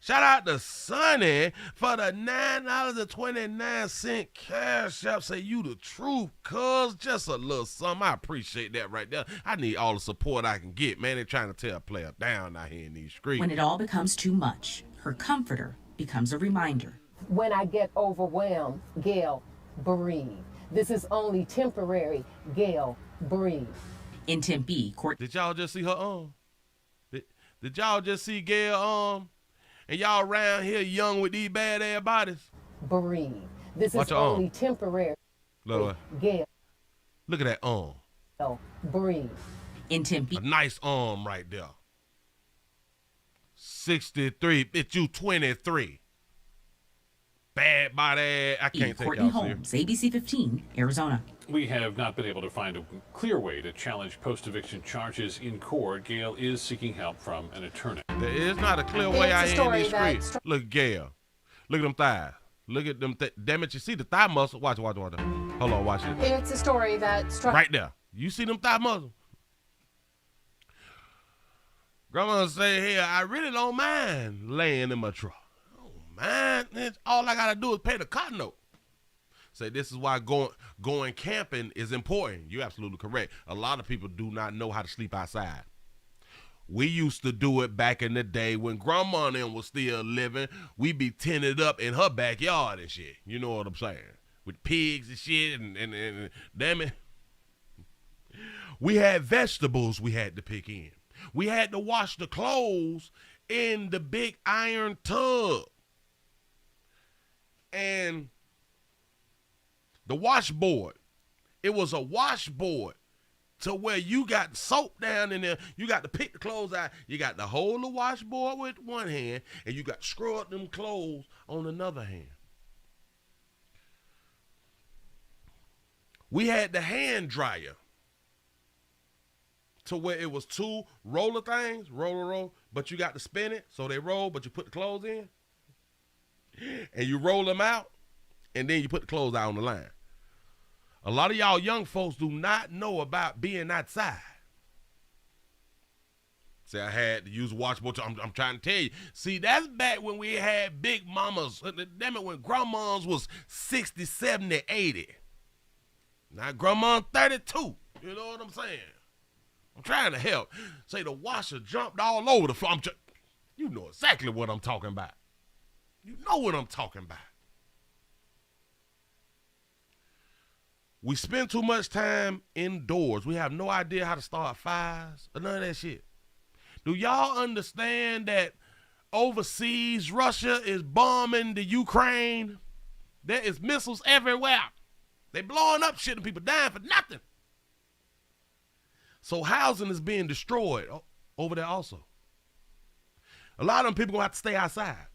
Shout out to Sonny for the $9.29 cash app. Say you the truth, cuz. Just a little something. I appreciate that right there. I need all the support I can get, man. They're trying to tear a player down out here in these streets. When it all becomes too much, her comforter becomes a reminder. When I get overwhelmed, Gail, breathe. This is only temporary. Gail, breathe. In Tempe, court. Did y'all just see her arm? Did y'all just see Gail arm? And y'all around here young with these bad ass bodies? Breathe. This Watch is only temporary. Look Gail. Look at that arm. Breathe. In Tempe. A nice arm right there. 63. Bitch, you 23. Bad body. I can't take Courtney y'all Holmes, ABC 15, Arizona. We have not been able to find a clear way to challenge post-eviction charges in court. Gail is seeking help from an attorney. There is not a clear way out here in these streets. Look, Gail. Look at them thighs. Look at them. Damn it, you see the thigh muscle? Watch. Hold on, watch it. It's a story that struck. Right there. You see them thigh muscles? Grandma say, hey, I really don't mind laying in my truck. Man, all I gotta do is pay the car note. Say this is why going camping is important. You're absolutely correct. A lot of people do not know how to sleep outside. We used to do it back in the day when grandma and them was still living. We be tented up in her backyard and shit. You know what I'm saying? With pigs and shit and damn it. We had vegetables we had to pick in. We had to wash the clothes in the big iron tub. And the washboard, it was a washboard to where you got soap down in there. You got to pick the clothes out. You got to hold the washboard with one hand, and you got to scrub them clothes on another hand. We had the hand dryer to where it was two roller things, roll, but you got to spin it so they roll, but you put the clothes in. And you roll them out, and then you put the clothes out on the line. A lot of y'all young folks do not know about being outside. Say I had to use a washboard. I'm trying to tell you. See, that's back when we had big mamas. Damn it, when grandmas was 60, 70, 80. Now grandma's 32. You know what I'm saying? trying to help. Say the washer jumped all over the floor. You know exactly what I'm talking about. You know what I'm talking about. We spend too much time indoors. We have no idea how to start fires or none of that shit. Do y'all understand that overseas Russia is bombing the Ukraine? There is missiles everywhere. They blowing up shit and people dying for nothing. So housing is being destroyed over there also. A lot of them people gonna have to stay outside.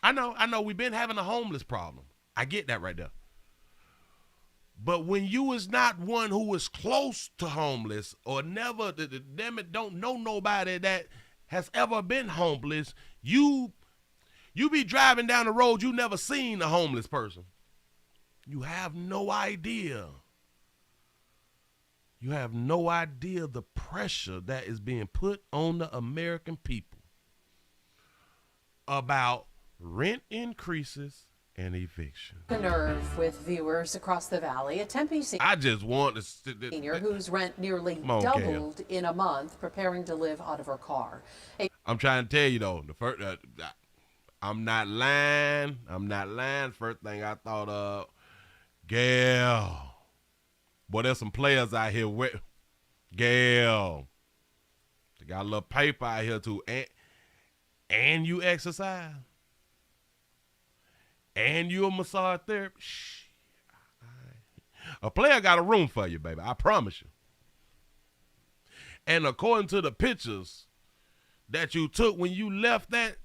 I know we've been having a homeless problem. I get that right there. But when you is not one who is close to homeless or never, damn it, don't know nobody that has ever been homeless, you be driving down the road, you never seen a homeless person. You have no idea. You have no idea the pressure that is being put on the American people about rent increases and eviction. A nerve with viewers across the valley. A Tempe I just want to senior whose rent nearly doubled in a month, preparing to live out of her car. I'm trying to tell you though, the first, I'm not lying. First thing I thought of, Gail. Boy, there's some players out here with Gail. They got a little paper out here too, and you exercise. And you a massage therapist. A player got a room for you, baby. I promise you. And according to the pictures that you took when you left that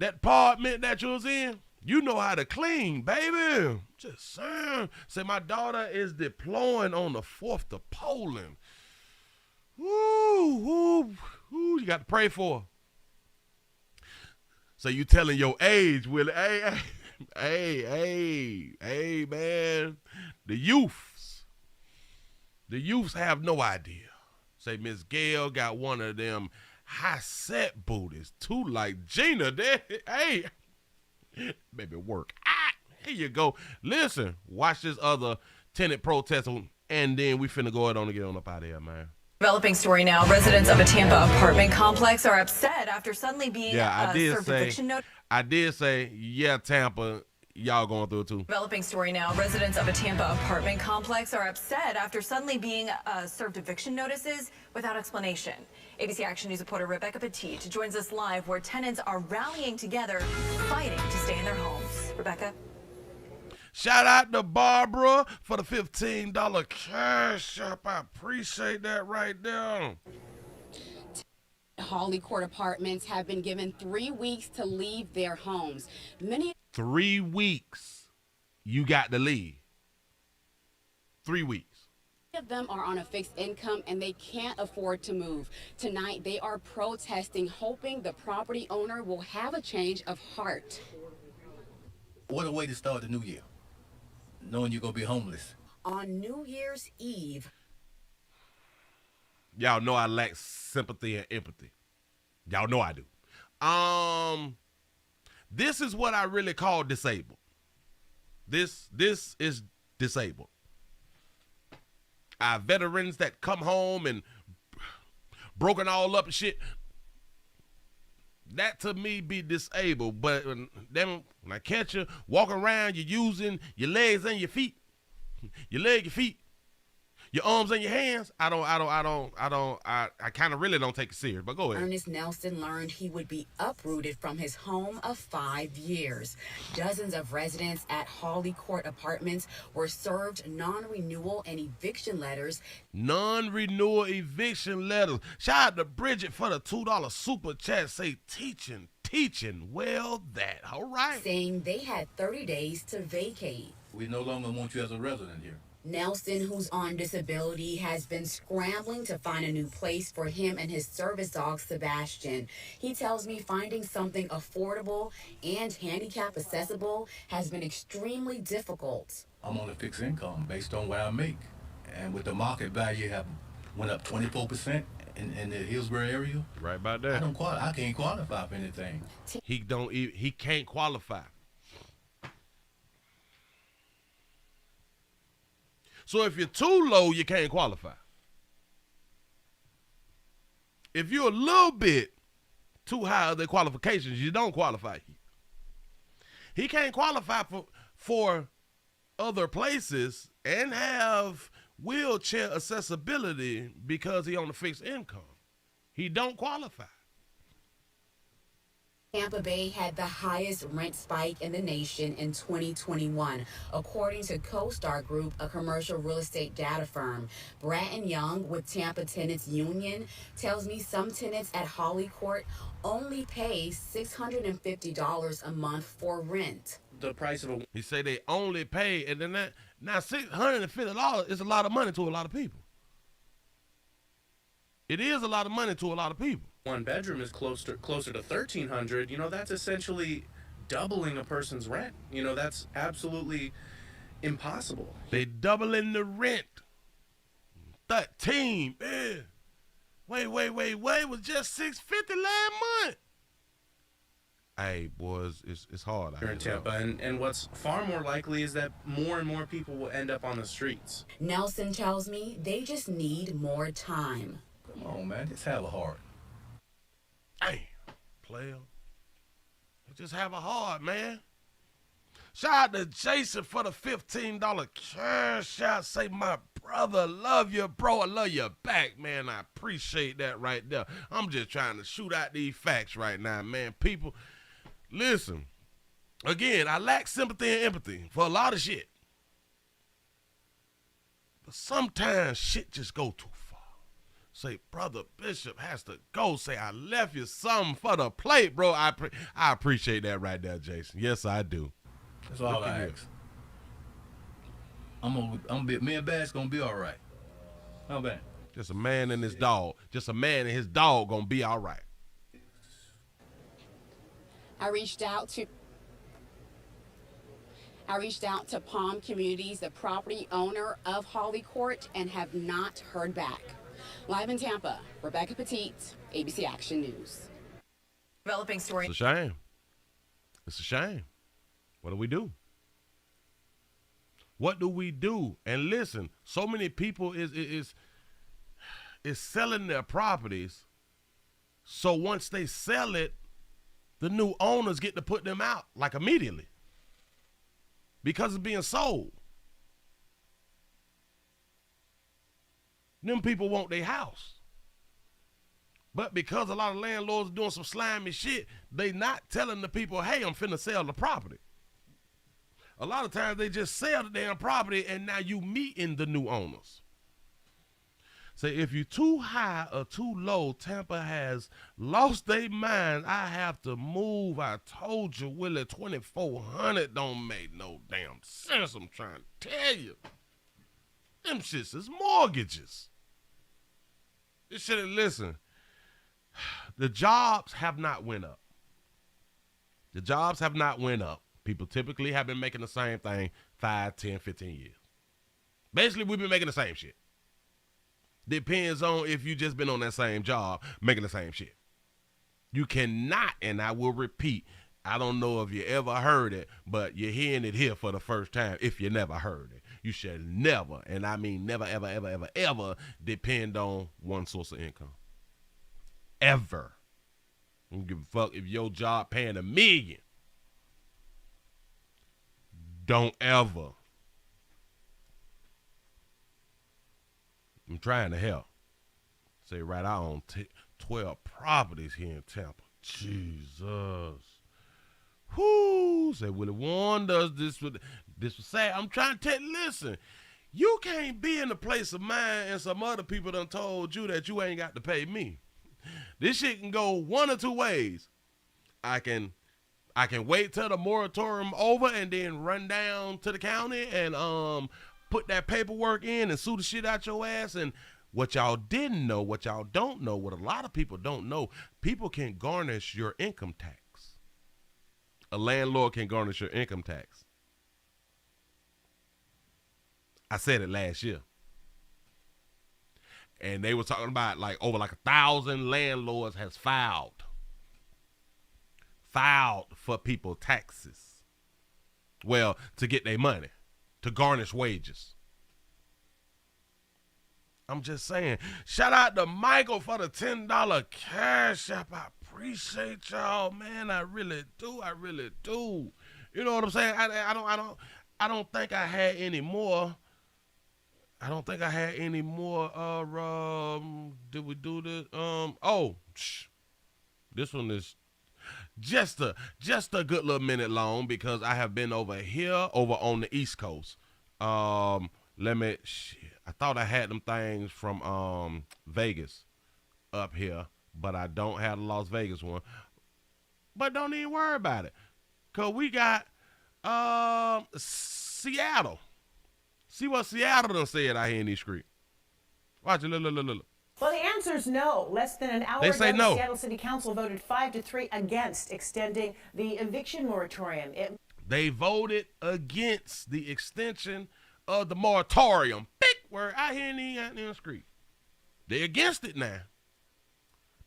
apartment that you was in, you know how to clean, baby. Just saying. Say my daughter is deploying on the 4th to Poland. Woo, you got to pray for her. So you telling your age, Willie? Hey, man. The youths have no idea. Say Miss Gail got one of them high set booties, too, like Gina did. Hey, baby, work. Here you go. Listen, watch this other tenant protest, and then we finna go ahead on and get on up out of here, man. Developing story now. Residents of a Tampa apartment complex are upset after suddenly being served eviction notice. I did say, yeah, Tampa, y'all going through it too. Developing story now. Residents of a Tampa apartment complex are upset after suddenly being served eviction notices without explanation. ABC Action News reporter Rebecca Petit joins us live where tenants are rallying together, fighting to stay in their homes. Rebecca? Shout out to Barbara for the $15 cash up. I appreciate that right there. Hawley Court Apartments have been given 3 weeks to leave their homes. 3 weeks you got to leave. 3 weeks. Many of them are on a fixed income and they can't afford to move. Tonight they are protesting, hoping the property owner will have a change of heart. What a way to start the new year, knowing you're going to be homeless. On New Year's Eve. Y'all know I lack sympathy and empathy. Y'all know I do. This is what I really call disabled. This is disabled. Our veterans that come home and broken all up and shit. That to me be disabled. But then when I catch you walking around, you're using your legs and your feet. Your leg, your feet, your arms and your hands. I kind of really don't take it serious, but go ahead. Ernest Nelson learned he would be uprooted from his home of 5 years. Dozens of residents at Hawley Court Apartments were served non-renewal and eviction letters. Non-renewal eviction letters. Shout out to Bridget for the $2 super chat. Say teaching. Well, that, all right. Saying they had 30 days to vacate. We no longer want you as a resident here. Nelson, who's on disability, has been scrambling to find a new place for him and his service dog, Sebastian. He tells me finding something affordable and handicap accessible has been extremely difficult. I'm on a fixed income based on what I make. And with the market value have went up 24% in the Hillsborough area. Right about that. I can't qualify for anything. He can't qualify. So if you're too low, you can't qualify. If you're a little bit too high of the qualifications, you don't qualify. He can't qualify for other places and have wheelchair accessibility because he on a fixed income. He don't qualify. Tampa Bay had the highest rent spike in the nation in 2021, according to CoStar Group, a commercial real estate data firm. Bratton Young with Tampa Tenants Union tells me some tenants at Holly Court only pay $650 a month for rent. The price of he say they only pay, and then that now $650 is a lot of money to a lot of people. It is a lot of money to a lot of people. One bedroom is closer to $1,300. You know, that's essentially doubling a person's rent. You know, that's absolutely impossible. They doubling the rent. 13, man. Wait. It was just $650 last month. Hey, boys, it's hard out Here in here. Tampa, and what's far more likely is that more and more people will end up on the streets. Nelson tells me they just need more time. Come on, man, just have a heart. Hey, player. Just have a heart, man. Shout out to Jason for the $15 cash out. Say, my brother, love you, bro. I love you back, man. I appreciate that right there. I'm just trying to shoot out these facts right now, man. People, listen. Again, I lack sympathy and empathy for a lot of shit. But sometimes shit just go too far. Say, Brother Bishop has to go. Say, I left you something for the plate, bro. I appreciate that right there, Jason. Yes, I do. That's all I ask. Me and Bad's gonna be all right. How bad? Just a man and his dog. Just a man and his dog gonna be all right. I reached out to Palm Communities, the property owner of Holly Court, and have not heard back. Live in Tampa, Rebecca Petit, ABC Action News. Developing story. It's a shame. It's a shame. What do we do? What do we do? And listen, so many people is selling their properties. So once they sell it, the new owners get to put them out like immediately because it's being sold. Them people want their house. But because a lot of landlords are doing some slimy shit, they not telling the people, hey, I'm finna sell the property. A lot of times they just sell the damn property and now you meeting the new owners. Say, if you're too high or too low, Tampa has lost their mind. I have to move. I told you, Willie, 2,400 don't make no damn sense. I'm trying to tell you. Them shits is mortgages. This shit, listen, the jobs have not went up. The jobs have not went up. People typically have been making the same thing 5, 10, 15 years. Basically, we've been making the same shit. Depends on if you just been on that same job, making the same shit. You cannot, and I will repeat, I don't know if you ever heard it, but you're hearing it here for the first time if you never heard it. You should never, and I mean never, ever, ever, ever, ever depend on one source of income. Ever. I don't give a fuck if your job paying $1 million. Don't ever. I'm trying to help. Say, right, I own 12 properties here in Tampa. Jesus. Whoo. Say, Willie Warren does this with this was sad. I'm trying to tell you, listen, you can't be in a place of mine and some other people done told you that you ain't got to pay me. This shit can go one or two ways. I can wait till the moratorium over and then run down to the county and put that paperwork in and sue the shit out your ass. And what y'all didn't know, what y'all don't know, what a lot of people don't know, people can garnish your income tax. A landlord can garnish your income tax. I said it last year. And they were talking about like over like 1,000 landlords has filed for people taxes. Well, to get their money, to garnish wages. I'm just saying. Shout out to Michael for the $10 cash app. I appreciate y'all, man. I really do. I really do. You know what I'm saying? I don't think I had any more. I don't think I had any more. Did we do this? This one is just a good little minute long because I have been over on the East Coast. I thought I had them things from Vegas up here, but I don't have the Las Vegas one. But don't even worry about it, cause we got Seattle. See what Seattle done said out here in these streets. Watch it, look. Well, the answer is no. Less than an hour ago, the Seattle City Council voted 5-3 against extending the eviction moratorium. They voted against the extension of the moratorium. Big word out here in the street. They're against it now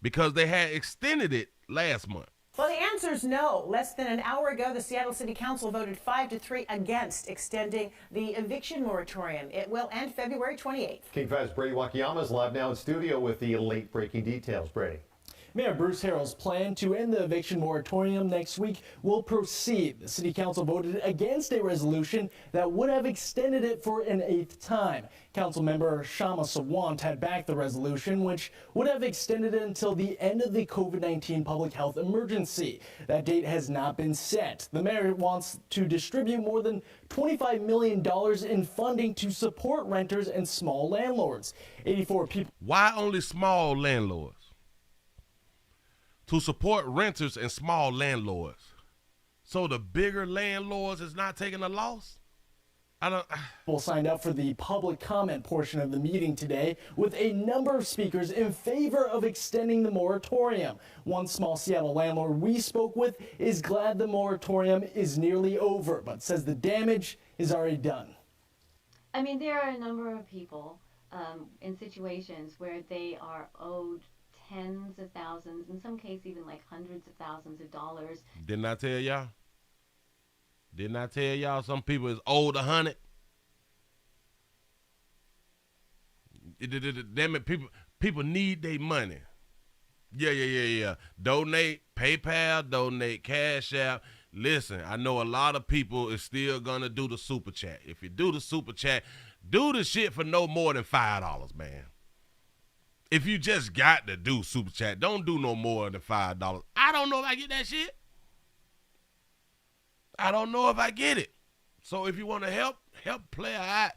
because they had extended it last month. Well, the answer is no. Less than an hour ago, the Seattle City Council voted 5-3 against extending the eviction moratorium. It will end February 28th. King 5's Brady Wakayama is live now in studio with the late-breaking details. Brady. Mayor Bruce Harrell's plan to end the eviction moratorium next week will proceed. The city council voted against a resolution that would have extended it for an 8th time. Council member Shama Sawant had backed the resolution, which would have extended it until the end of the COVID-19 public health emergency. That date has not been set. The mayor wants to distribute more than $25 million in funding to support renters and small landlords. 84 people. Why only small landlords? To support renters and small landlords. So the bigger landlords is not taking a loss? People signed up for the public comment portion of the meeting today with a number of speakers in favor of extending the moratorium. One small Seattle landlord we spoke with is glad the moratorium is nearly over, but says the damage is already done. I mean, there are a number of people in situations where they are owed tens of thousands, in some cases even like hundreds of thousands of dollars. Didn't I tell y'all? Didn't I tell y'all some people is owed 100? Damn it, people need their money. Yeah. Donate PayPal, donate Cash App. Listen, I know a lot of people is still gonna do the super chat. If you do the super chat, do the shit for no more than $5, man. If you just got to do super chat, don't do no more than $5. I don't know if I get that shit. I don't know if I get it. So if you want to help play out,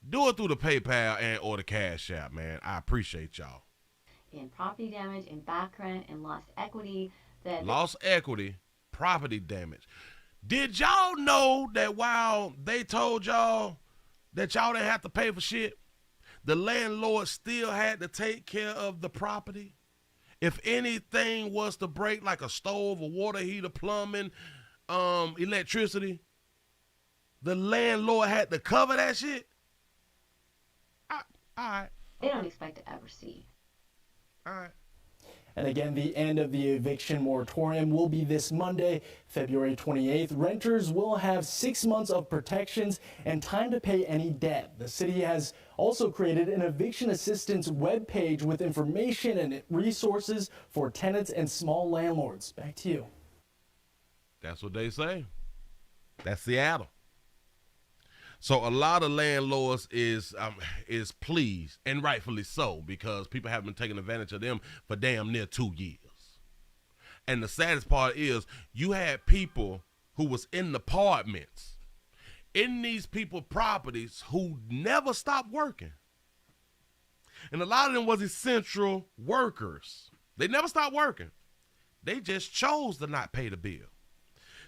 do it through the PayPal and or the Cash App, man. I appreciate y'all. In property damage, in back rent, in lost equity. Lost equity, property damage. Did y'all know that while they told y'all that y'all didn't have to pay for shit, the landlord still had to take care of the property? If anything was to break, like a stove, a water heater, plumbing, electricity, the landlord had to cover that shit? All right. They don't expect to ever see. All right. And again, the end of the eviction moratorium will be this Monday, February 28th. Renters will have 6 months of protections and time to pay any debt. The city has also created an eviction assistance webpage with information and resources for tenants and small landlords. Back to you. That's what they say. That's Seattle. So a lot of landlords is pleased, and rightfully so, because people have been taking advantage of them for damn near 2 years. And the saddest part is you had people who was in the apartments, in these people properties, who never stopped working. And a lot of them was essential workers. They never stopped working. They just chose to not pay the bill.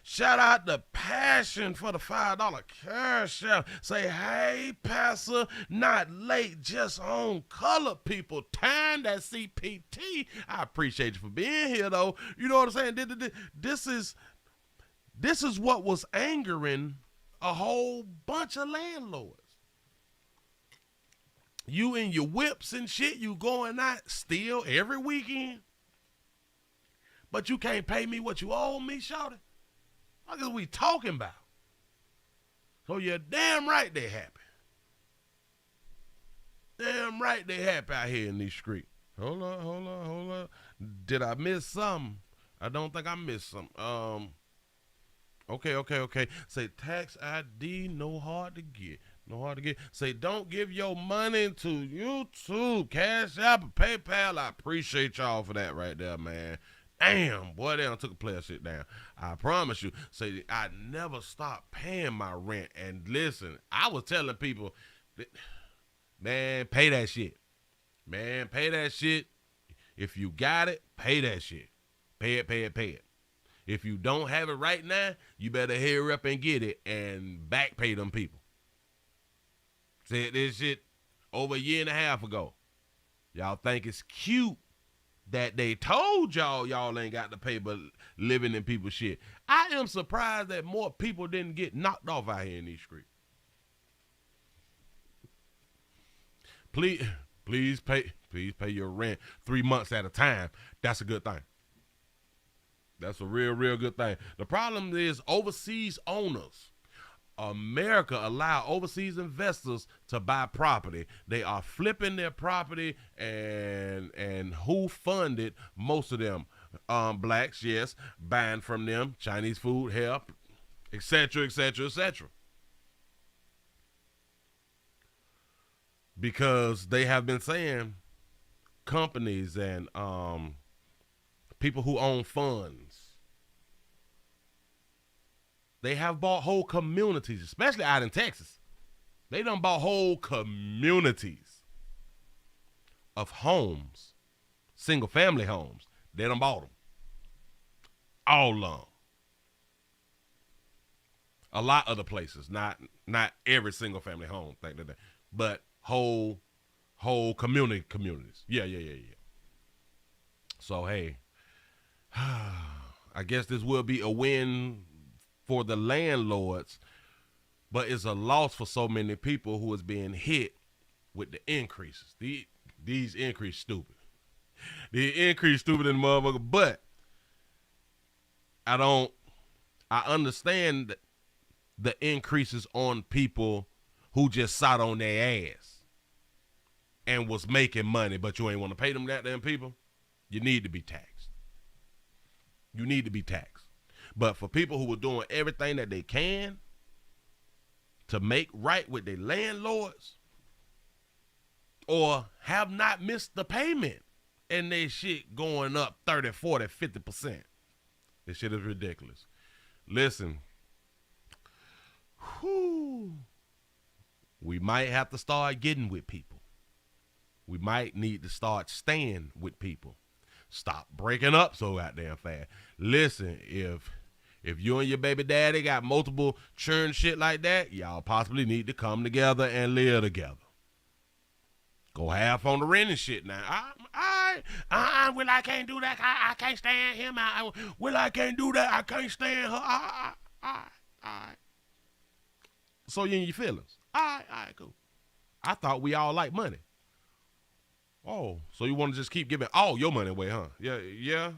Shout out to Passion for the $5 cash out. Say, hey, Pastor, not late, just on color people. Time that CPT. I appreciate you for being here, though. You know what I'm saying? This is what was angering a whole bunch of landlords. You in your whips and shit, you going out still every weekend, but you can't pay me what you owe me, shawty. What is we talking about? So you're damn right they happy. Damn right they happy out here in these streets. Hold on. Did I miss something? I don't think I missed something. Okay. Say tax ID, no hard to get. Say don't give your money to YouTube, Cash App, or PayPal. I appreciate y'all for that right there, man. Damn, boy, they done took a player shit down. I promise you. Say I never stopped paying my rent. And listen, I was telling people, man, pay that shit. Man, pay that shit. If you got it, pay that shit. Pay it. If you don't have it right now, you better hurry up and get it and back pay them people. Said this shit over a year and a half ago. Y'all think it's cute that they told y'all ain't got to pay but living in people's shit. I am surprised that more people didn't get knocked off out here in these streets. Please pay your rent 3 months at a time. That's a good thing. That's a real good thing. The problem is overseas owners. America allow overseas investors to buy property. They are flipping their property, and who funded most of them? Blacks, yes, buying from them, Chinese food, help, etc. Because they have been saying companies and people who own funds, they have bought whole communities, especially out in Texas. They done bought whole communities of homes, single-family homes. They done bought them. All along. A lot of the places, not every single-family home, but whole communities. Yeah. So, hey, I guess this will be a win for the landlords, but it's a loss for so many people who is being hit with the increases. These increase stupid. The increase stupid in the motherfucker, but I understand the increases on people who just sat on their ass and was making money, but you ain't want to pay them goddamn people. You need to be taxed. But for people who are doing everything that they can to make right with their landlords or have not missed the payment and their shit going up 30, 40, 50%. This shit is ridiculous. Listen, we might have to start getting with people. We might need to start staying with people. Stop breaking up so goddamn fast. Listen, if you and your baby daddy got multiple churn shit like that, y'all possibly need to come together and live together. Go half on the rent and shit now. Will, I can't do that. I can't stand him. Will, I can't do that. I can't stand her. All right. So you in your feelings. All right, cool. I thought we all like money. Oh, so you want to just keep giving all your money away, huh? Yeah.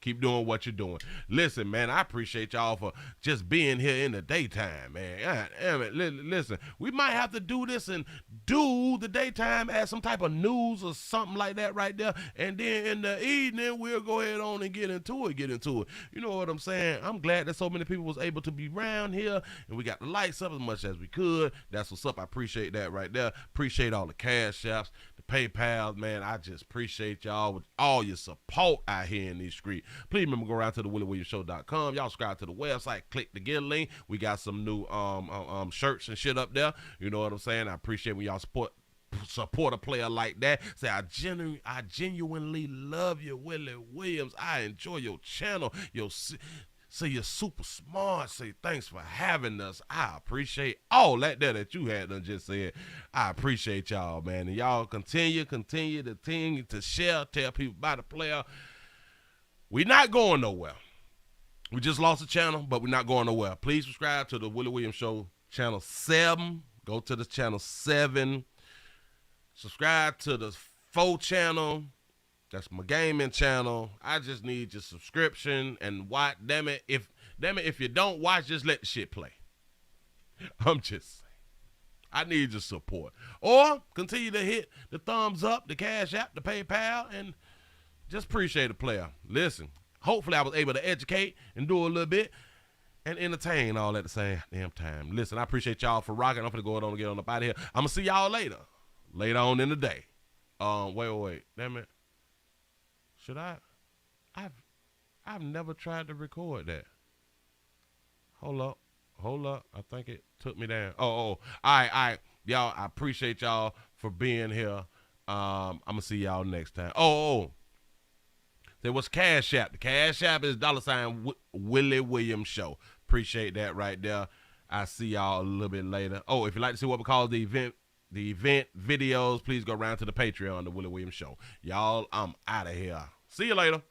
Keep doing what you're doing. Listen, man, I appreciate y'all for just being here in the daytime, man. God damn it. Listen, we might have to do this and do the daytime as some type of news or something like that right there. And then in the evening, we'll go ahead on and get into it. You know what I'm saying? I'm glad that so many people was able to be around here, and we got the lights up as much as we could. That's what's up. I appreciate that right there. Appreciate all the cash apps, the PayPal, man. I just appreciate y'all with all your support out here in these streets. Please remember, go around to the WillieWilliamsShow.com. Y'all subscribe to the website. Click the get link. We got some new shirts and shit up there. You know what I'm saying? I appreciate when y'all support a player like that. Say, I genuinely love you, Willie Williams. I enjoy your channel. Say you're super smart. Say thanks for having us. I appreciate all that you had done just said. I appreciate y'all, man. And y'all continue to share, tell people about the player. We're not going nowhere. We just lost a channel, but we're not going nowhere. Please subscribe to the Willie Williams Show channel 7. Go to the channel 7. Subscribe to the 4 channel. That's my gaming channel. I just need your subscription and watch. Damn it, if you don't watch, just let the shit play. I'm just saying. I need your support. Or continue to hit the thumbs up, the Cash App, the PayPal, and just appreciate the player. Listen, hopefully I was able to educate and do a little bit and entertain all at the same damn time. Listen, I appreciate y'all for rocking. I'm going to go on and get on up out of here. I'm going to see y'all later on in the day. Wait. Damn it. Should I? I've never tried to record that. Hold up. I think it took me down. All right. Y'all, I appreciate y'all for being here. I'm going to see y'all next time. There was Cash App. The Cash App is $ Willie Williams Show. Appreciate that right there. I see y'all a little bit later. If you'd like to see what we call the event videos, please go around to the Patreon, the Willie Williams Show. Y'all, I'm out of here. See you later.